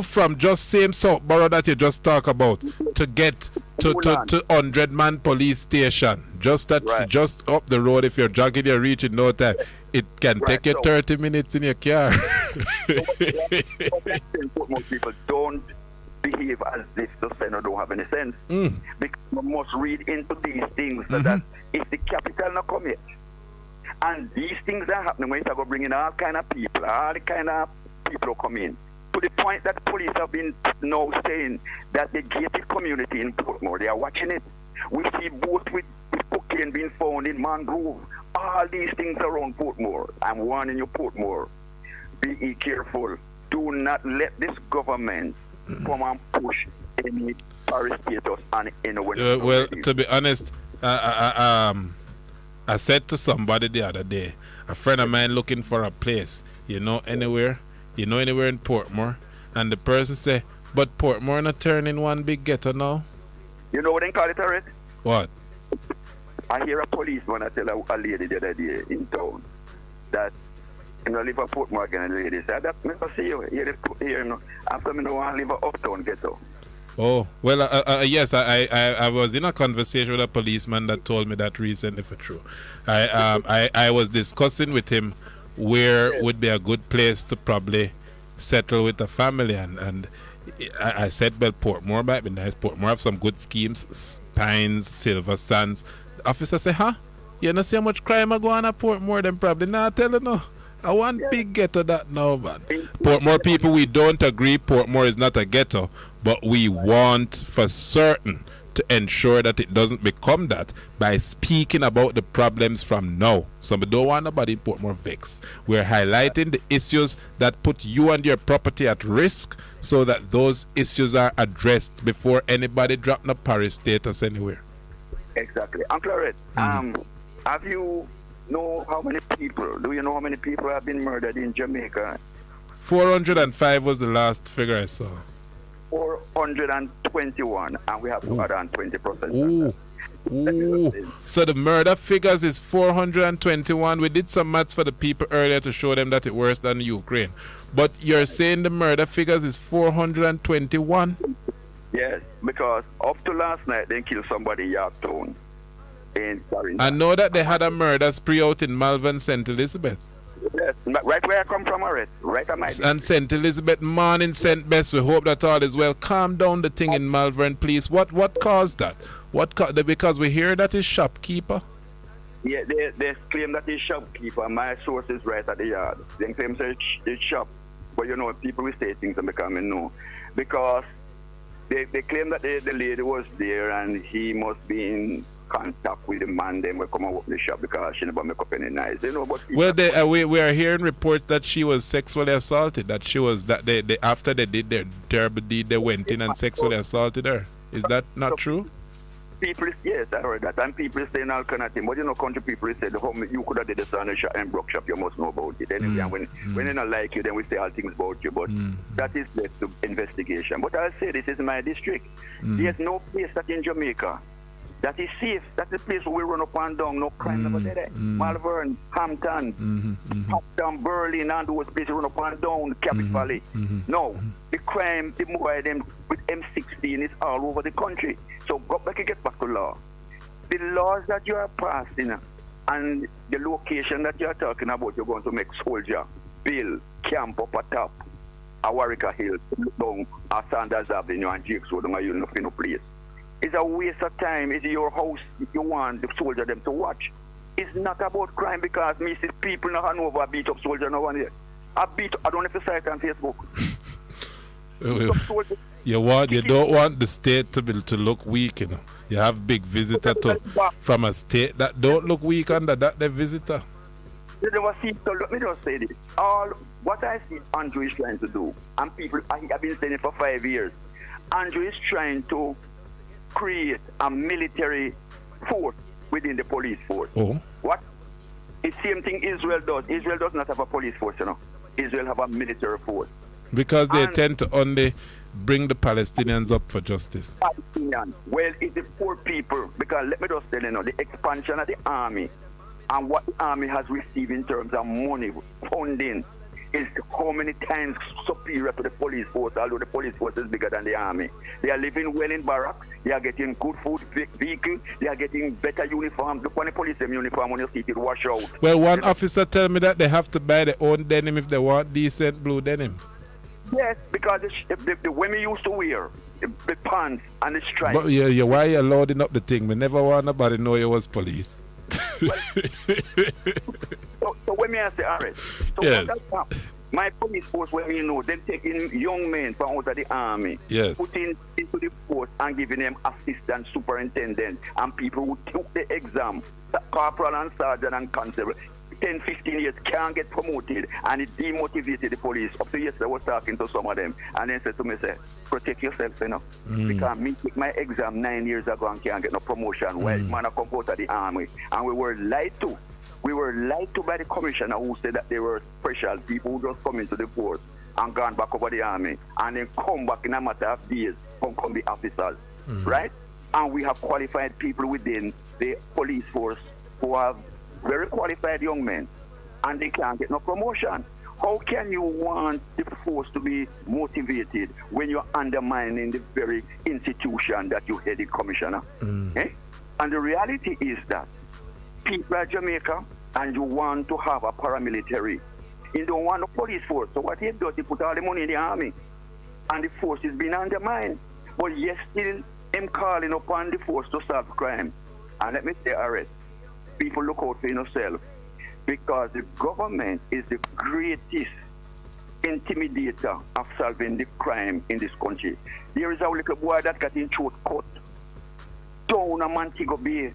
from just same Southborough that you just talk about to get to 100-man police station just up the road. If you're jogging, you reach in no time. It can take you 30 minutes in your car. Portmore people don't behave as if the Senate don't have any sense. Because we must read into these things so that if the capital not come yet, and these things are happening when you go bringing all the kind of people come in, to the point that police have been now saying that the gated community in Portmore, they are watching it. We see boats with cocaine being found in Mangrove. All these things around Portmore. I'm warning you, Portmore. Be careful. Do not let this government come and push any Paris status on anyone. Well, to be honest, I said to somebody the other day, a friend of mine looking for a place, anywhere in Portmore, and the person say, but Portmore not turning one big ghetto now. You know what they call it, Orrett? What? I hear a policeman tell a lady the other day in town that live at Portmore again, and the lady said, that never see you here, after me no want to live at uptown ghetto. Oh, well, yes, I was in a conversation with a policeman that told me that recently for true. I was discussing with him where would be a good place to probably settle with a family, and I said, well, Portmore might be nice. Portmore have some good schemes, Pines, Silver Sands. The officer said, you know see how much crime I go on at Portmore? Then probably not tell you no. I want big ghetto that now, man. Portmore people, we don't agree Portmore is not a ghetto, but we want for certain to ensure that it doesn't become that by speaking about the problems from now. So we don't want nobody in Portmore vexed. We're highlighting the issues that put you and your property at risk so that those issues are addressed before anybody drop no Paris status anywhere. Exactly. Uncle Orrett, have you know how many people have been murdered in Jamaica? 405 was the last figure I saw. 421, and we have more than 20%. Ooh. So the murder figures is 421. We did some maths for the people earlier to show them that it's worse than Ukraine. But you're saying the murder figures is 421? Yes, because up to last night they killed somebody in Yorktown. I know that they had a murder spree out in Malvern, St. Elizabeth. Yes, right where I come from, Orrett. Right at my and St. Elizabeth, morning, St. Bess. We hope that all is well. Calm down the thing in Malvern, please. What caused that? Because we hear that is shopkeeper. Yeah, they claim that it's shopkeeper. My source is right at the yard. They claim it's shop. But people will say things and become no. Because they claim that the lady was there and he must be in contact with the man, then we come and open the shop because she never make up any nice. But we are hearing reports that she was sexually assaulted. That she was they after they did their terrible deed, they went in and sexually assaulted her. Is that not true? People, yes, I heard that, and people saying all kind of things. But country people say you could have did this on a shop and broke shop. You must know about it. Anyway, and when they not like you, then we say all things about you. But that is left to investigation. But I'll say this is my district. There's no place that in Jamaica that is safe. That's the place where we run up and down. No crime over there. Malvern, Hampton, Hampton, Berlin, and those places run up and down. Cabot Valley. No, the crime, the more them with M16 is all over the country. So go back and get back to law. The laws that you are passing and the location that you are talking about, you're going to make soldier, build, camp up at top, a Warwick Hill, down a Sanders Avenue and Jakes Road, and you no place. It's a waste of time. It's your house you want the soldier them to watch. It's not about crime because me see people in Hanover beat up soldier no one here. I don't know if you saw it on Facebook. You don't want the state to look weak, you know. You have big visitor from a state that don't look weak under that the visitor. You never see, so let me just say this. All what I see Andrew is trying to do, and people have been saying it for 5 years. Andrew is trying to create a military force within the police force. Oh. What? It's the same thing Israel does. Israel does not have a police force, you know. Israel have a military force. Because they tend to only bring the Palestinians up for justice. Palestinians. Well, it's the poor people. Because let me just tell you now, the expansion of the army and what the army has received in terms of money, funding, is how many times superior to the police force, although the police force is bigger than the army. They are living well in barracks, they are getting good food, vehicle, they are getting better uniform. Look on the police uniform when you see it wash out. Well, one officer tell me that they have to buy their own denim if they want decent blue denims. Yes, because the women used to wear the pants and the stripes. But why you loading up the thing? We never want nobody know you was police. So when me ask the arrest, so yes. My police force, when you know, they're taking young men from out of the army, yes, putting into the force and giving them assistant superintendent and people who took the exam, corporal and sergeant and constable. 10, 15 years can't get promoted, and it demotivated the police. Up to yesterday I was talking to some of them, and they said to me, protect yourself, you know. Because me take my exam 9 years ago and can't get no promotion. Well, man, I come out of the army, and we were lied to. We were lied to by the commissioner who said that they were special people who just come into the force and gone back over the army, and then come back in a matter of days, come be officers, right? And we have qualified people within the police force who have very qualified young men, and they can't get no promotion. How can you want the force to be motivated when you're undermining the very institution that you headed, Commissioner? Eh? And the reality is that people are Jamaica, and you want to have a paramilitary. You don't want a police force. So what he does, he put all the money in the army, and the force is being undermined. But yet still, him calling upon the force to solve crime. And let me say, arrest. People look out for yourself, because the government is the greatest intimidator of solving the crime in this country. There is a little boy that got in throat cut down a Montego Bay,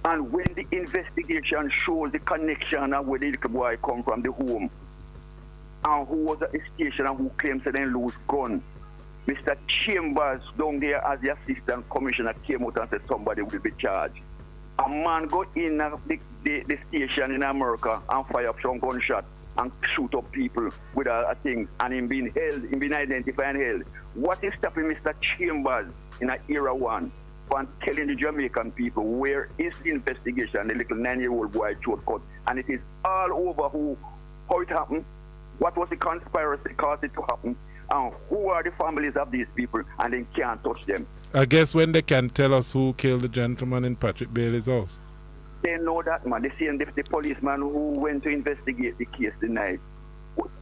and when the investigation shows the connection of where the little boy come from, the home, and who was at the station and who claims that they lose gun, Mr. Chambers down there as the assistant commissioner came out and said somebody will be charged. A man go in the station in America and fire up some gunshot and shoot up people with a thing, and him being held, him being identified and held. What is stopping Mr. Chambers in era one from telling the Jamaican people where is the investigation, the little 9-year-old boy throat cut, and it is all over how it happened, what was the conspiracy caused it to happen, and who are the families of these people, and they can't touch them. I guess when they can tell us who killed the gentleman in Patrick Bailey's house. They know that, man. They see the policeman who went to investigate the case tonight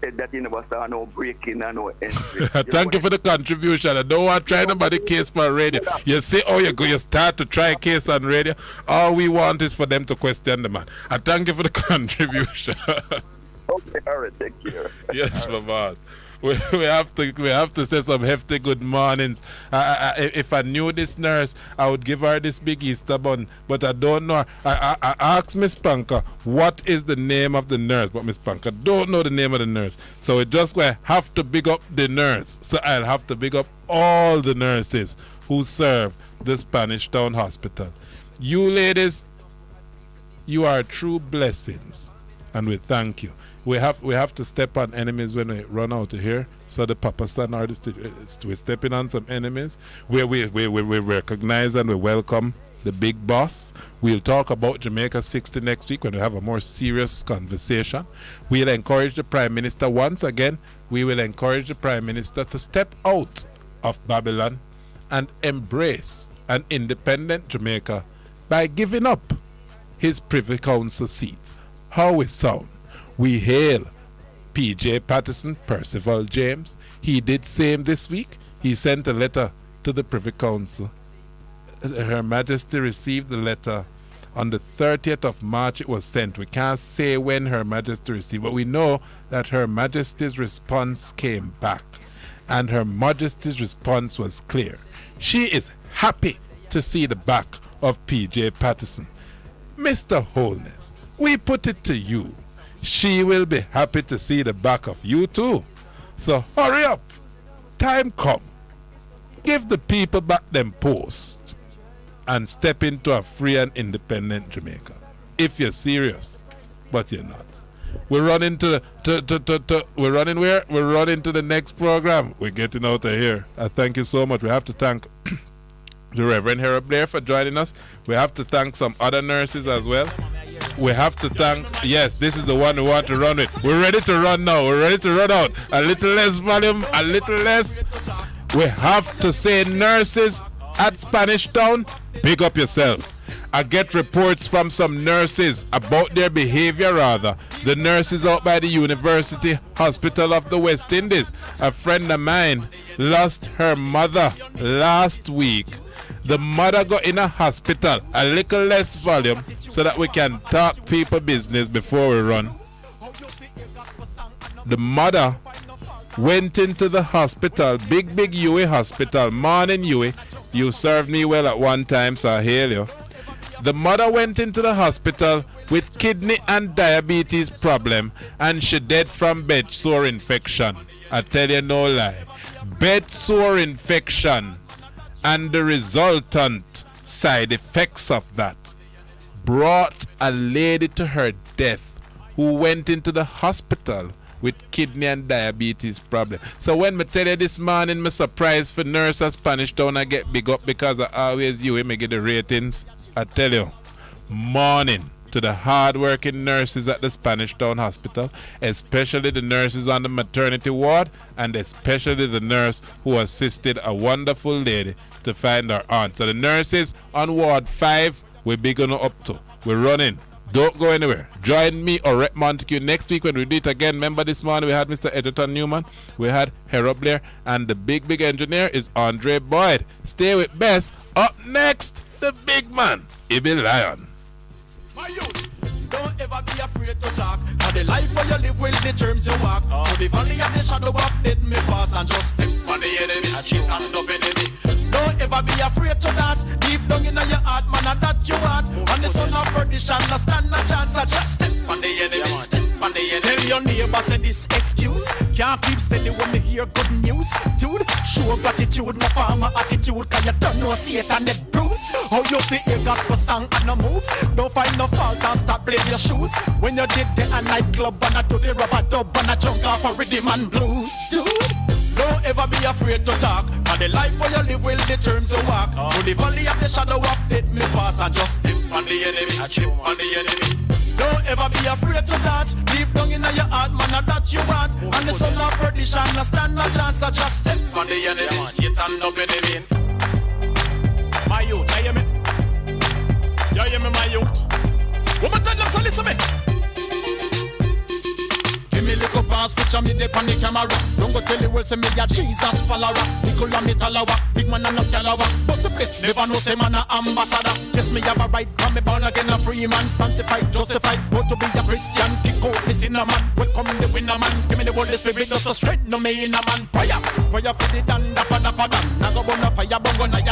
said that he never saw no breaking and no entry. Thank you for the contribution. I don't want to try nobody case for radio. You say, oh, you start to try a case on radio. All we want is for them to question the man. I thank you for the contribution. Okay, all right, take care. Yes, my man. We have to say some hefty good mornings. If I knew this nurse, I would give her this big Easter bun, but I don't know. I asked Miss Panka what is the name of the nurse, but Miss Panka don't know the name of the nurse. So it just going to have to big up the nurse. So I'll have to big up all the nurses who serve the Spanish Town Hospital. You ladies, you are true blessings, and we thank you. We have to step on enemies when we run out of here. So the Papa San artist, we're stepping on some enemies. We recognize and we welcome the big boss. We'll talk about Jamaica 60 next week when we have a more serious conversation. We'll encourage the Prime Minister once again. We will encourage the Prime Minister to step out of Babylon and embrace an independent Jamaica by giving up his Privy Council seat. How we sound? We hail P.J. Patterson, Percival James. He did same this week. He sent a letter to the Privy Council. Her Majesty received the letter on the 30th of March. It was sent. We can't say when Her Majesty received, but we know that Her Majesty's response came back. And Her Majesty's response was clear. She is happy to see the back of PJ Patterson. Mr. Holness, we put it to you. She will be happy to see the back of you too. So hurry up. Time come. Give the people back them posts and step into a free and independent Jamaica. If you're serious, but you're not. We're running to we're running where? We're running to the next program. We're getting out of here. Thank you so much. We have to thank the Reverend Harold Blair for joining us. We have to thank some other nurses as well. We have to thank, yes, this is the one we want to run with. We're ready to run now. We're ready to run out. A little less volume, a little less. We have to say, nurses at Spanish Town, big up yourself. I get reports from some nurses about their behavior, rather. The nurses out by the University Hospital of the West Indies. A friend of mine lost her mother last week. The mother got in a hospital. A little less volume so that we can talk people business before we run. The mother went into the hospital, big Huey hospital. Morning, Huey. You served me well at one time, so I hail you. The mother went into the hospital with kidney and diabetes problem, and she died from bed sore infection. I tell you no lie. Bed sore infection and the resultant side effects of that brought a lady to her death who went into the hospital with kidney and diabetes problem. So when me tell you this morning, me surprised for nurse at Spanish Town, I get big up because I always you me get the ratings. I tell you, morning to the hard-working nurses at the Spanish Town Hospital, especially the nurses on the maternity ward, and especially the nurse who assisted a wonderful lady to find her aunt. So the nurses on Ward 5, we're big on up to. We're running. Don't go anywhere. Join me, Orrett Montague, next week when we do it again. Remember this morning we had Mr. Edgerton Newman, we had Harold Blair, and the big engineer is Andre Boyd. Stay with Bess. Up next, the big man, Ibi Lion. My youth, don't ever be afraid to talk. For the life where you live will the terms you walk. To the valley of the shadow of death me pass and just step on the enemy. Shit and up enemy. Don't ever be afraid to dance. Deep down in your heart, man, and that you want. And the son of perdition, no stand a chance. I just step on the enemy. Step on the enemy. Tell your neighbor say this excuse. Can't keep steady when me hear good news. Dude, show gratitude, no farmer attitude. Cause you don't know Satan that bruise. How you feel your gospel song and no move. Don't find no fault and start playing your shoes. When you did the nightclub and I do the rubber dub and I junk off a rhythm and blues. Dude, don't ever be afraid to talk. And the life where you live will the terms you walk. To the valley of the shadow of death me pass and just step on the enemy. Step on the enemy. Don't ever be afraid to dance. Deep down in your heart, man, and that you want. And the son of perdition, no stand no chance. I just step on the enemy. Satan no enemy. My youth, you hear me? You hear me, my youth? What me tell them, so listen me. Give me little pass, picture me there on the camera. Don't go tell the world, say me a Jesus follower. Little and me talawa, big man and a scalawa. But the best never know, say man a ambassador. Yes, me have a right, come me born again a free man. Sanctified, justified, but to be a Christian. Kick out the sinner man, welcome the winner man. Give me the Holy Spirit, just to strengthen me in a man. Prayer for the danda, pada. Now go burn a fire, burn a